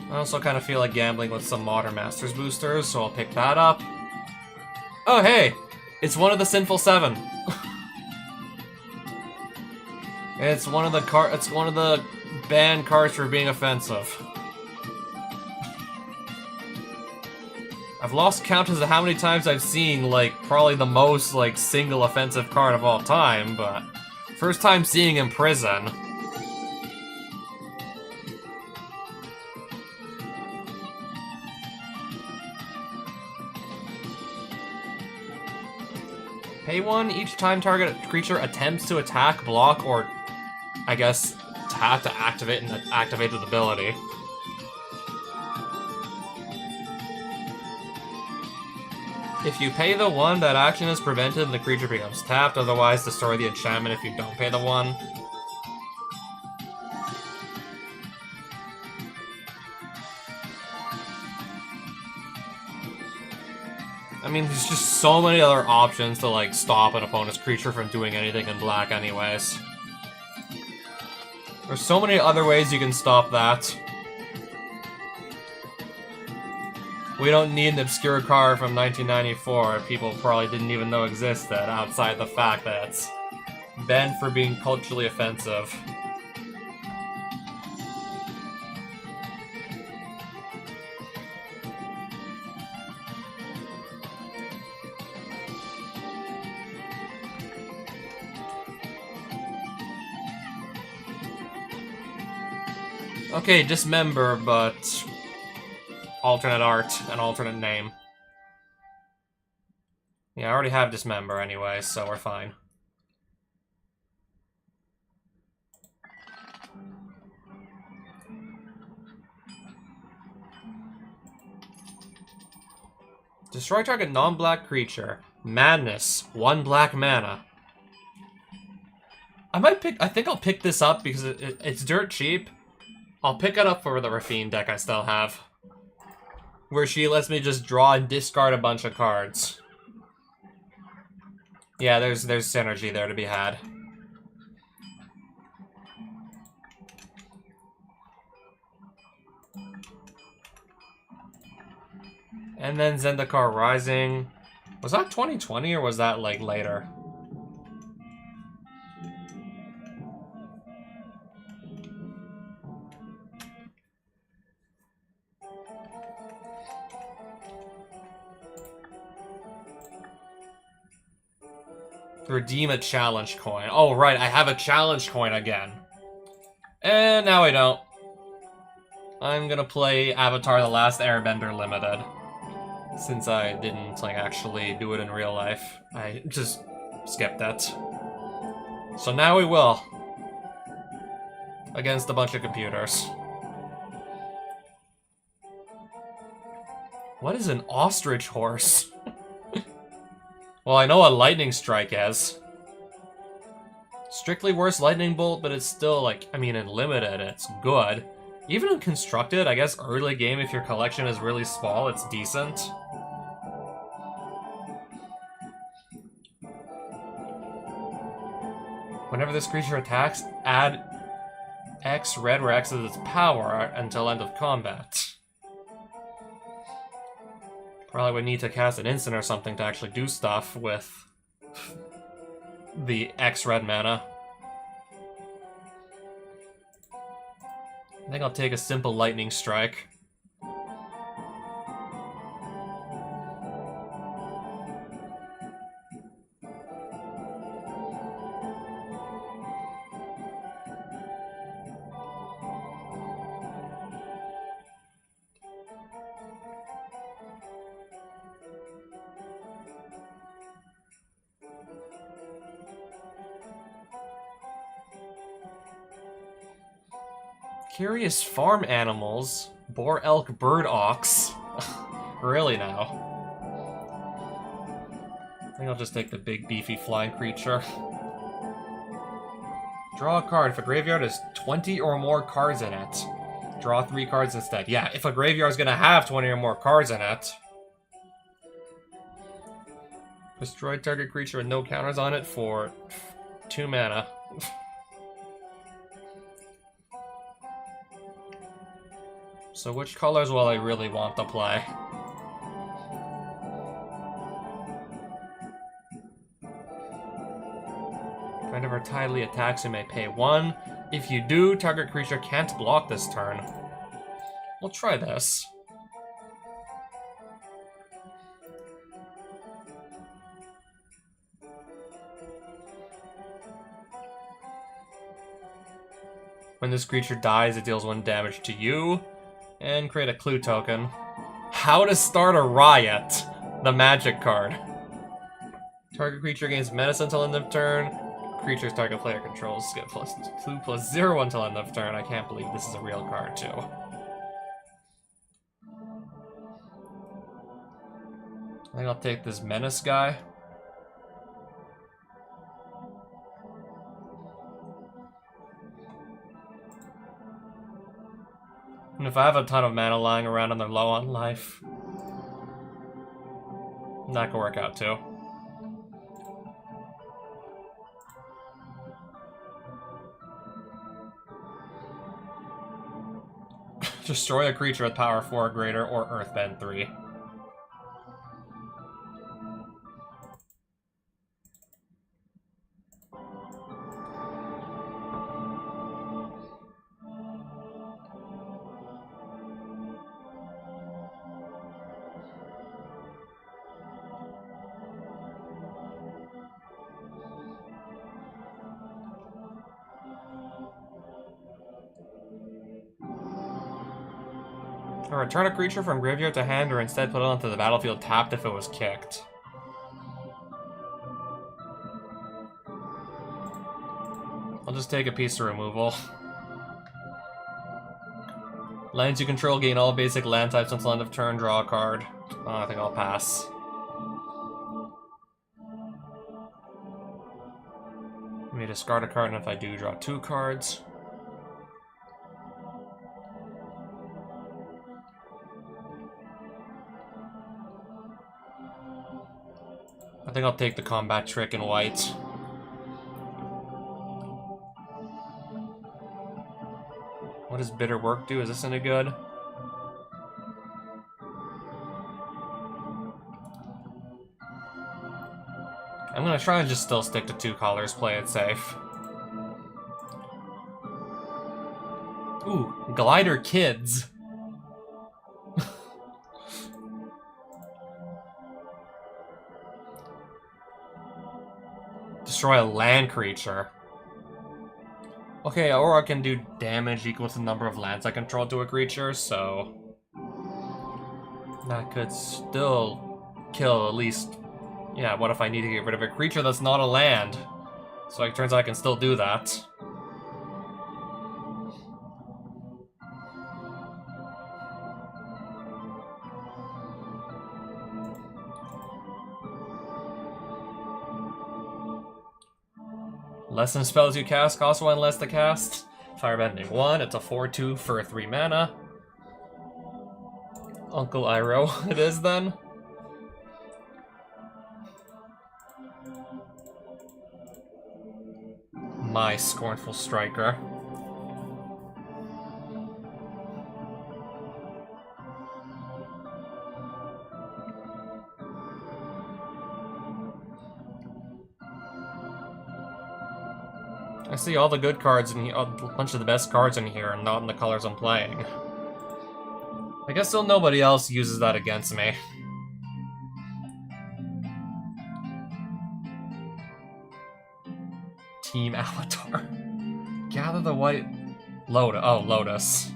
I also kind of feel like gambling with some Modern Masters boosters, so I'll pick that up. Oh hey! It's one of the Sinful Seven. It's one of the banned cards for being offensive. I've lost count as to how many times I've seen, like, probably the most, like, single offensive card of all time, but first time seeing in prison. Pay 1 each time target creature attempts to attack, block, or, I guess, tap to activate an activated ability. If you pay the 1, that action is prevented and the creature becomes tapped, otherwise destroy the enchantment if you don't pay the 1. I mean, there's just so many other options to, like, stop an opponent's creature from doing anything in black anyways. There's so many other ways you can stop that. We don't need an obscure card from 1994 people probably didn't even know existed, outside the fact that it's banned for being culturally offensive. Okay, dismember, but alternate art and alternate name. Yeah, I already have dismember anyway, so we're fine. Destroy target non-black creature. Madness. 1 black mana. I think I'll pick this up because it's dirt cheap. I'll pick it up for the Rafine deck I still have. Where she lets me just draw and discard a bunch of cards. Yeah, there's synergy there to be had. And then Zendikar Rising. Was that 2020 or was that, like, later? Redeem a challenge coin. Oh, right, I have a challenge coin again. And now I don't. I'm gonna play Avatar The Last Airbender Limited. Since I didn't, like, actually do it in real life. I just skipped that. So now we will. Against a bunch of computers. What is an ostrich horse? Well, I know what Lightning Strike is. Strictly worse Lightning Bolt, but it's still, like, I mean, in Limited, it's good. Even in Constructed, I guess early game, if your collection is really small, it's decent. Whenever this creature attacks, add X red or X as its power until end of combat. Probably would need to cast an instant or something to actually do stuff with the X red mana. I think I'll take a simple lightning strike. Curious farm animals. Boar, elk, bird, ox. Really now? I think I'll just take the big beefy flying creature. Draw a card. If a graveyard has 20 or more cards in it, draw 3 cards instead. Yeah, if a graveyard is gonna have 20 or more cards in it. Destroy target creature with no counters on it for 2 mana. So which colors will I really want to play? Whenever tidily attacks, you may pay 1. If you do, target creature can't block this turn. We'll try this. When this creature dies, it deals 1 damage to you. And create a clue token. How to start a riot. The magic card. Target creature gains medicine until end of turn. Creatures target player controls get plus 2 plus 0 until end of turn. I can't believe this is a real card, too. I think I'll take this menace guy. And if I have a ton of mana lying around and they're low on life, that could work out too. Destroy a creature with power 4 or greater or Earthbend 3. Or return a creature from graveyard to hand, or instead put it onto the battlefield tapped if it was kicked. I'll just take a piece of removal. Lands you control gain all basic land types until end of turn, draw a card. Oh, I think I'll pass. Let me discard a card, and if I do, draw 2 cards. I think I'll take the combat trick in white. What does Bitter Work do? Is this any good? I'm gonna try and just still stick to 2 colors, play it safe. Ooh, Glider Kids. Destroy a land creature. Okay, or I can do damage equal to the number of lands I control to a creature, so that could still kill at least. Yeah, what if I need to get rid of a creature that's not a land? So it turns out I can still do that. Lessen spells you cast cost 1 less to cast. Firebending 1, it's a 4/2 for 3 mana. Uncle Iroh it is then. My Scornful Striker. I see all the good cards in here, a bunch of the best cards in here, and not in the colors I'm playing. I guess still nobody else uses that against me. Team Avatar. Gather the white... Lotus. Oh, Lotus.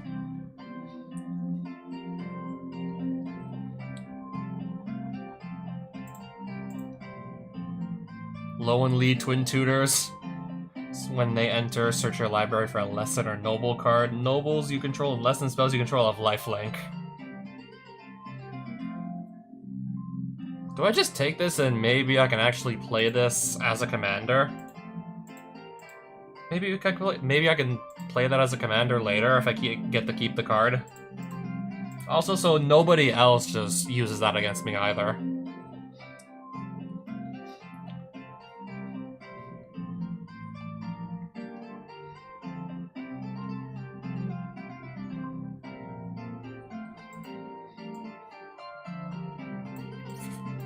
Low and lead twin tutors. When they enter, search your library for a lesson or noble card. Nobles you control and lesson spells you control have lifelink. Do I just take this and maybe I can actually play this as a commander? Maybe I can play that as a commander later if I get to keep the card. Also, so nobody else just uses that against me either.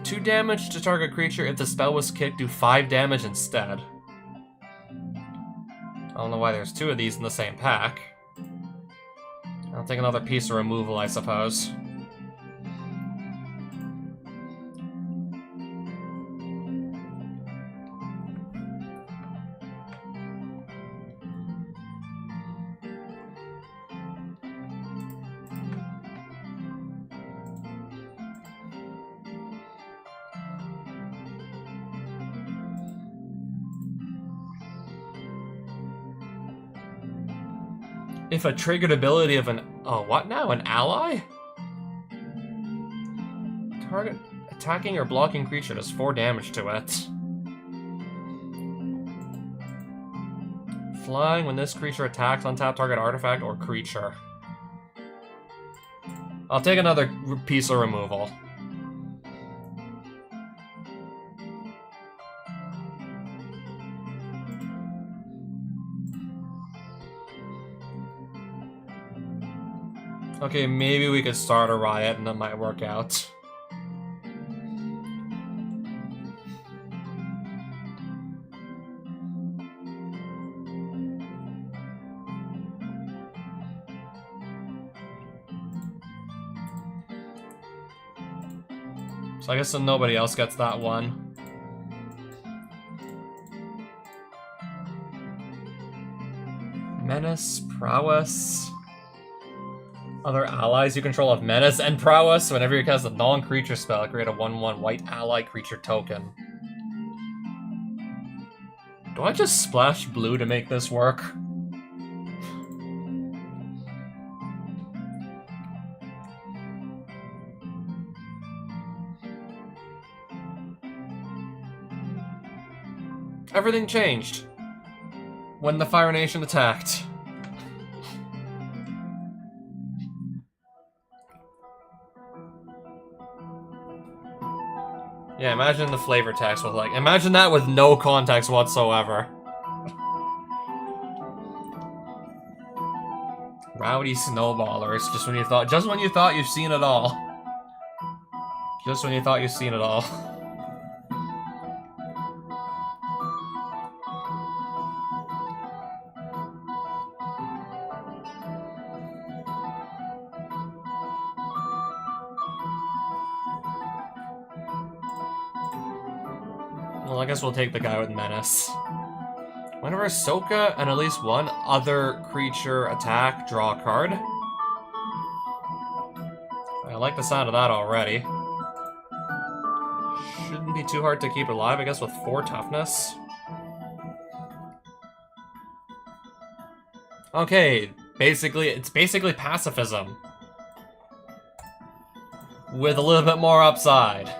Two damage to target creature. If the spell was kicked, do 5 damage instead. I don't know why there's 2 of these in the same pack. I'll take another piece of removal, I suppose. If a triggered ability of an... Oh, what now? An ally? Target attacking or blocking creature does 4 damage to it. Flying when this creature attacks, untap target artifact or creature. I'll take another piece of removal. Okay, maybe we could start a riot and that might work out. So I guess nobody else gets that one. Menace, prowess... Other allies you control have menace and prowess. Whenever you cast a non-creature spell, create a 1/1 white ally creature token. Do I just splash blue to make this work? Everything changed when the Fire Nation attacked. Yeah, imagine the flavor text with like... Imagine that with no context whatsoever. Rowdy snowballers, just when you thought you've seen it all. Just when you thought you've seen it all. Well, I guess we'll take the guy with Menace. Whenever Ahsoka and at least one other creature attack, draw a card. I like the sound of that already. Shouldn't be too hard to keep it alive, I guess, with 4 toughness. Okay, it's basically pacifism. With a little bit more upside.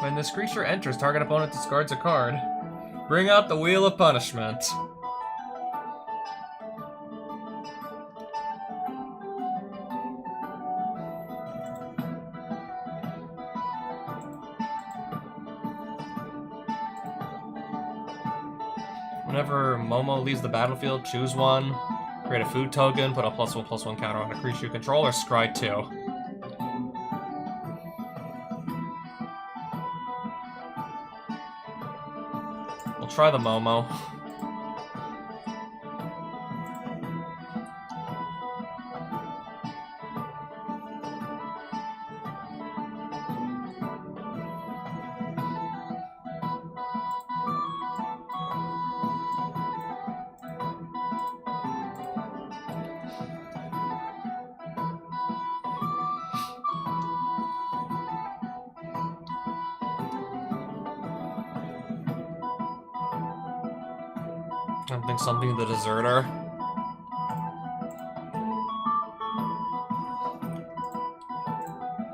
When this creature enters, target opponent discards a card. Bring out the Wheel of Punishment. Whenever Momo leaves the battlefield, choose one. Create a food token, put a +1/+1 counter on a creature you control, or scry 2. try the Momo. I think something the Deserter.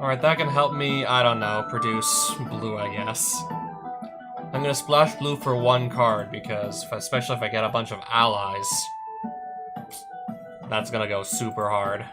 Alright, that can help me, I don't know, produce blue, I guess. I'm gonna splash blue for one card, because, especially if I get a bunch of allies, that's gonna go super hard.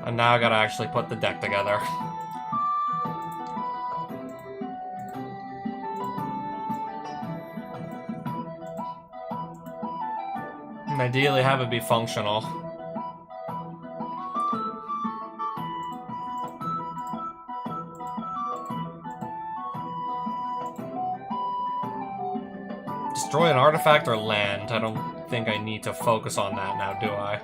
And now I gotta actually put the deck together. And ideally have it be functional. Destroy an artifact or land. I don't think I need to focus on that now, do I?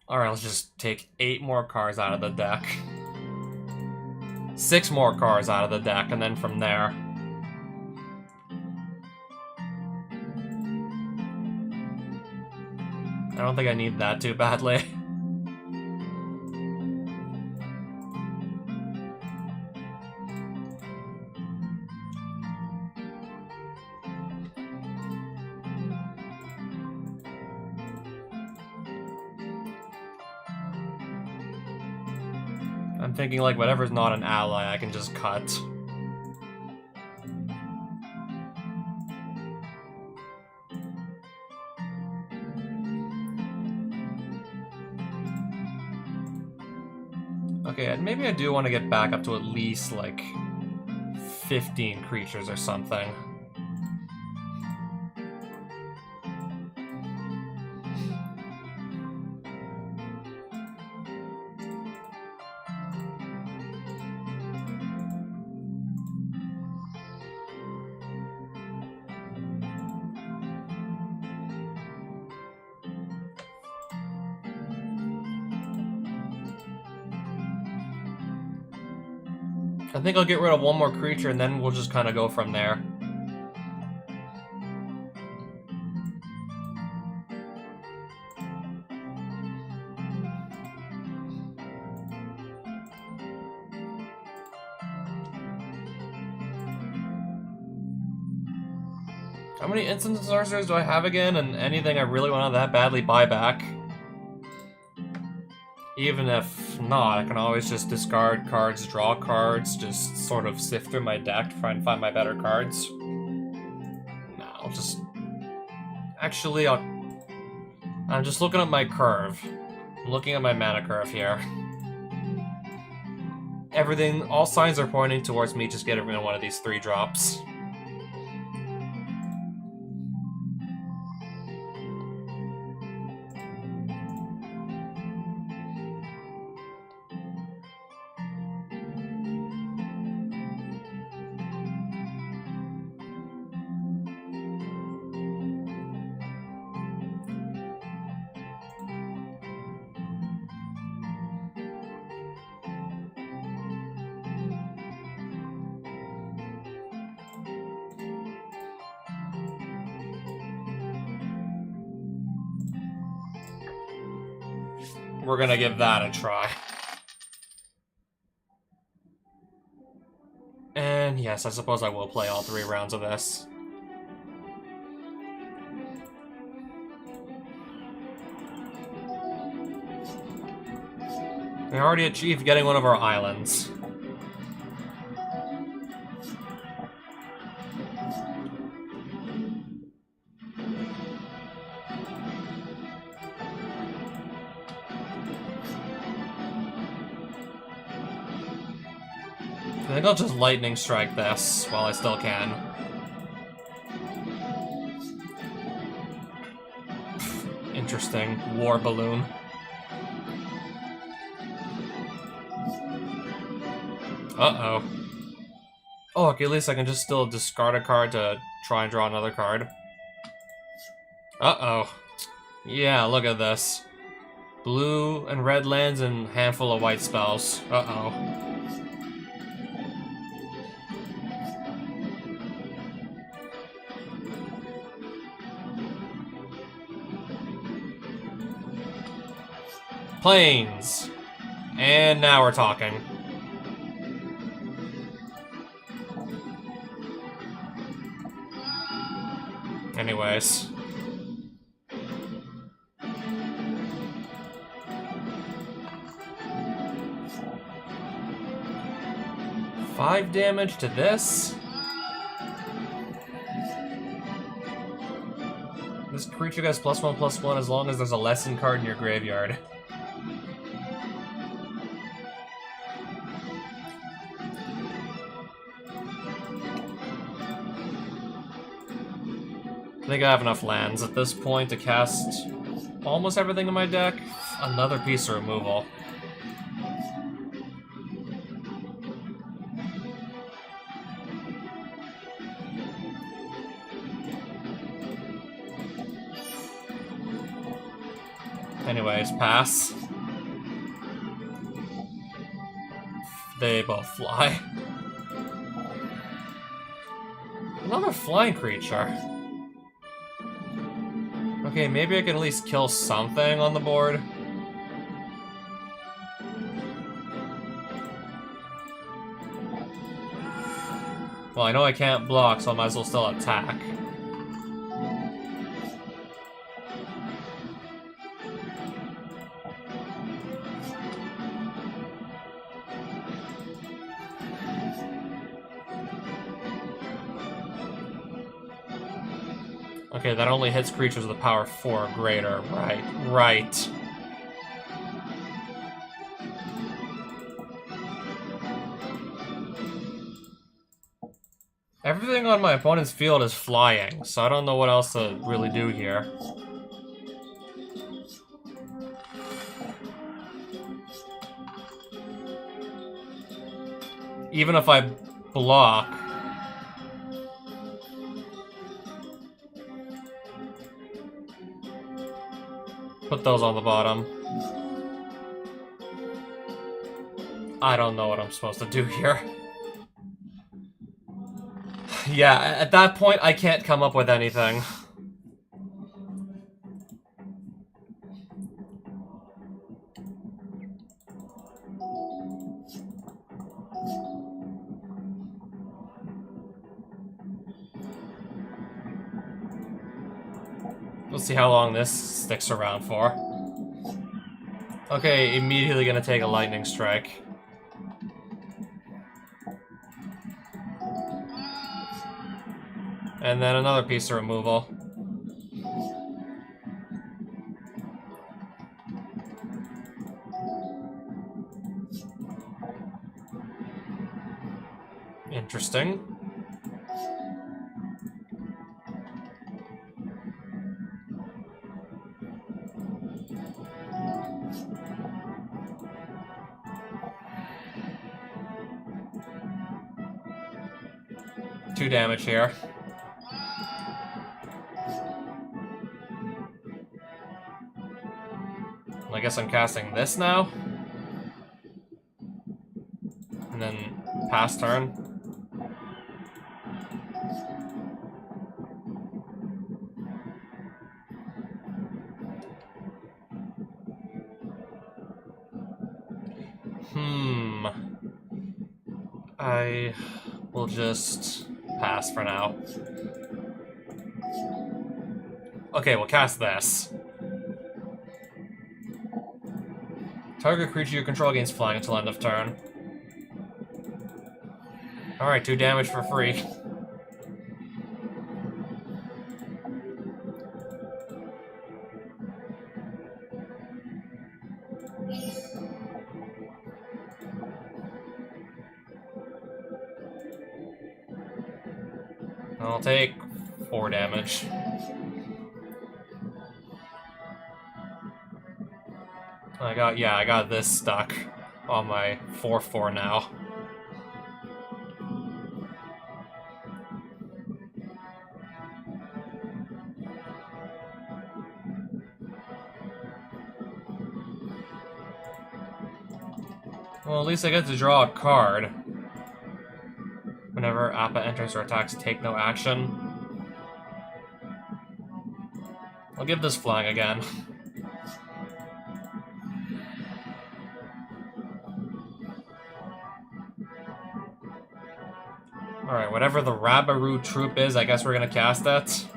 Alright, let's just take 8 more cards out of the deck. 6 more cards out of the deck, and then from there. I don't think I need that too badly. I'm thinking, like, whatever's not an ally, I can just cut. Okay, and maybe I do want to get back up to at least, like, 15 creatures or something. I think I'll get rid of one more creature and then we'll just kind of go from there. How many instant sorcerers do I have again? And anything I really want to that badly buy back? Even if not, I can always just discard cards, draw cards, just sort of sift through my deck to try and find my better cards. No, I'll just... Actually, I'm just looking at my curve. I'm looking at my mana curve here. Everything, all signs are pointing towards me just getting rid of one of these 3 drops. We're gonna give that a try. And yes, I suppose I will play all 3 rounds of this. We already achieved getting one of our islands. I think I'll just lightning strike this while I still can. Interesting. War balloon. Uh-oh. Oh, okay, at least I can just still discard a card to try and draw another card. Uh-oh. Yeah, look at this. Blue and red lands and handful of white spells. Uh-oh. Planes. And now we're talking. Anyways. Five damage to this. This creature gets +1/+1 as long as there's a lesson card in your graveyard. I think I have enough lands at this point to cast almost everything in my deck. Another piece of removal. Anyways, pass. They both fly. Another flying creature. Okay, maybe I can at least kill something on the board. Well, I know I can't block, so I might as well still attack. Okay, that only hits creatures with a power 4 or greater. Right. Everything on my opponent's field is flying, so I don't know what else to really do here. Even if I block... Put those on the bottom. I don't know what I'm supposed to do here. Yeah, at that point, I can't come up with anything. We'll see how long this sticks around for. Okay, immediately gonna take a lightning strike. And then another piece of removal. Interesting. Two damage here. I guess I'm casting this now. And then pass turn. I will just pass for now. Okay, we'll cast this. Target creature you control gains flying until end of turn. Alright, 2 damage for free. I'll take 4 damage. I got this stuck on my 4/4 now. Well, at least I get to draw a card. Whenever Appa enters or attacks, take no action. I'll give this flying again. Alright, whatever the Rabaroo troop is, I guess we're gonna cast it.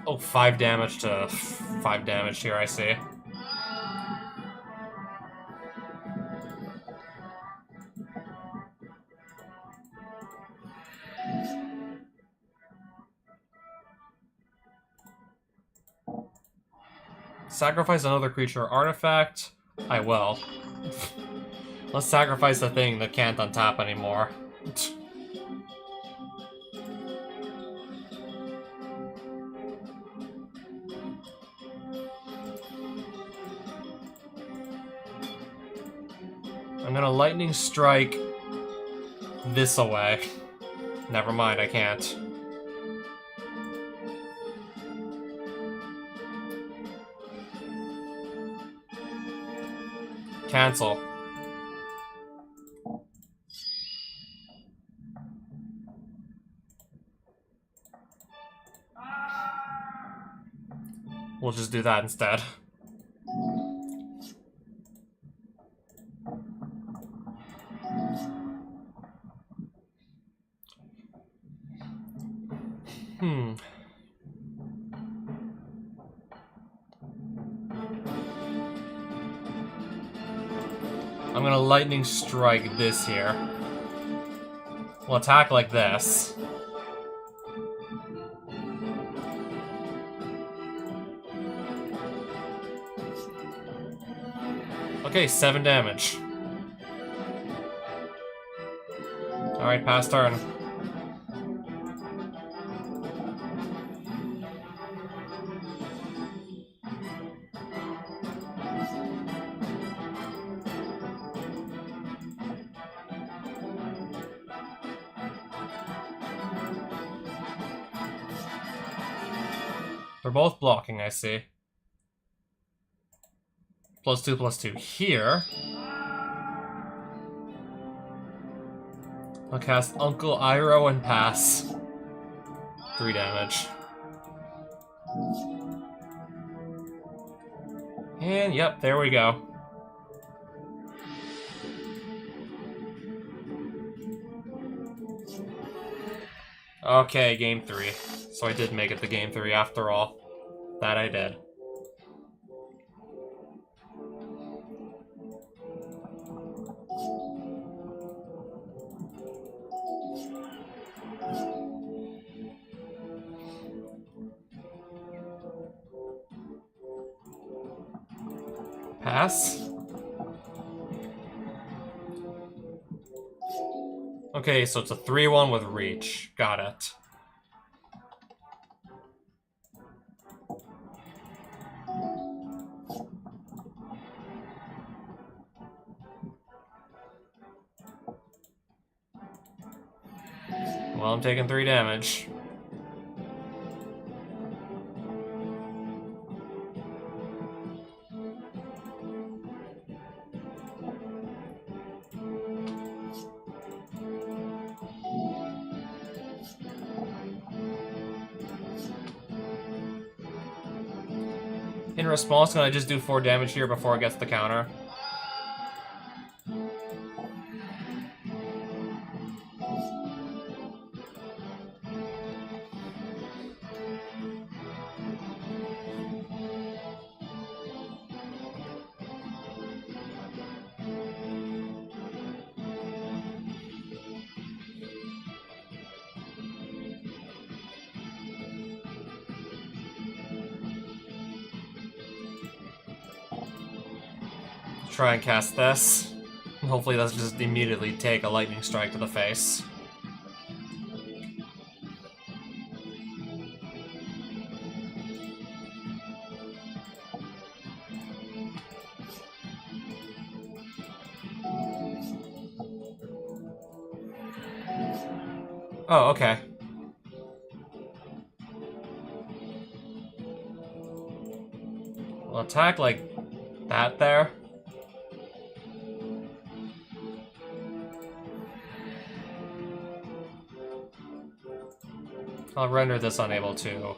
Oh, 5 damage to 5 damage here, I see. Sacrifice another creature or artifact? I will. Let's sacrifice the thing that can't untap anymore. I'm gonna lightning strike this away. Never mind, I can't. Cancel. We'll just do that instead. I'm gonna lightning strike this here. We'll attack like this. Okay, 7 damage. Alright, pass turn. They're both blocking, I see. +2/+2 here. I'll cast Uncle Iroh and pass. 3 damage. And yep, there we go. Okay, game 3. So I did make it to game 3 after all. That I did. Pass. Okay, so it's a 3/1 with reach. Got it. Well, I'm taking 3 damage. In response, can I just do 4 damage here before it gets the counter? try and cast this. Hopefully that's just immediately take a lightning strike to the face. Oh, okay. We'll attack like that there. I'll render this unable to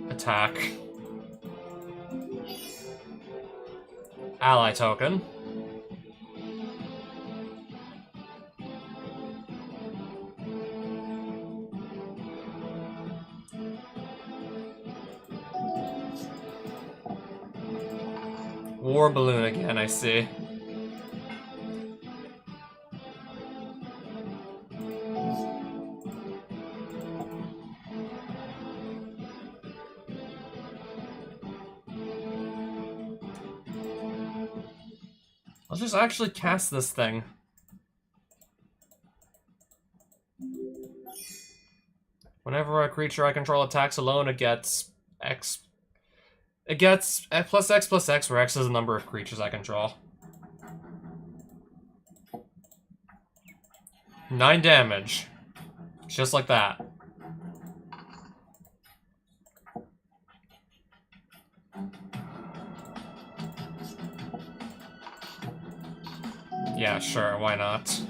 attack. Ally token. War balloon again, I see. Let's just actually cast this thing. Whenever a creature I control attacks alone, it gets X. It gets plus X, where X is the number of creatures I control. 9 damage. Just like that. Yeah, sure, why not?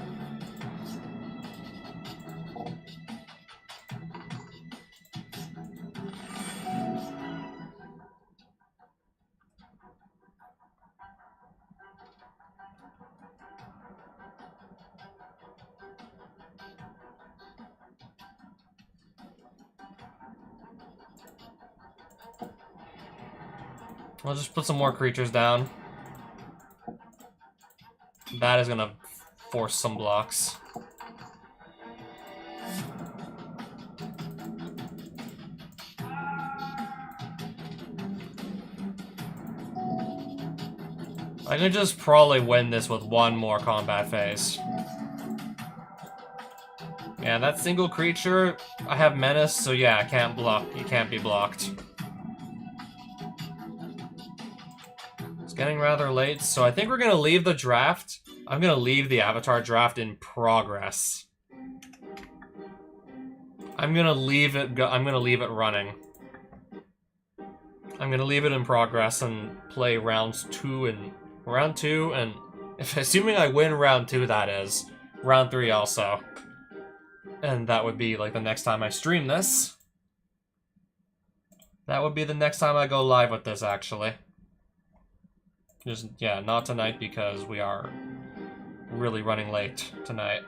I'll just put some more creatures down. That is gonna force some blocks. I could just probably win this with one more combat phase. Yeah, that single creature, I have menace, so yeah, I can't block. You can't be blocked. It's getting rather late, so I think we're gonna leave the draft. I'm gonna leave the Avatar draft in progress. I'm gonna leave it running. I'm gonna leave it in progress and play round two, and if assuming I win round 2, that is round 3 also. And that would be like the next time I stream this. That would be the next time I go live with this, actually. Just, yeah, not tonight because we are really running late tonight.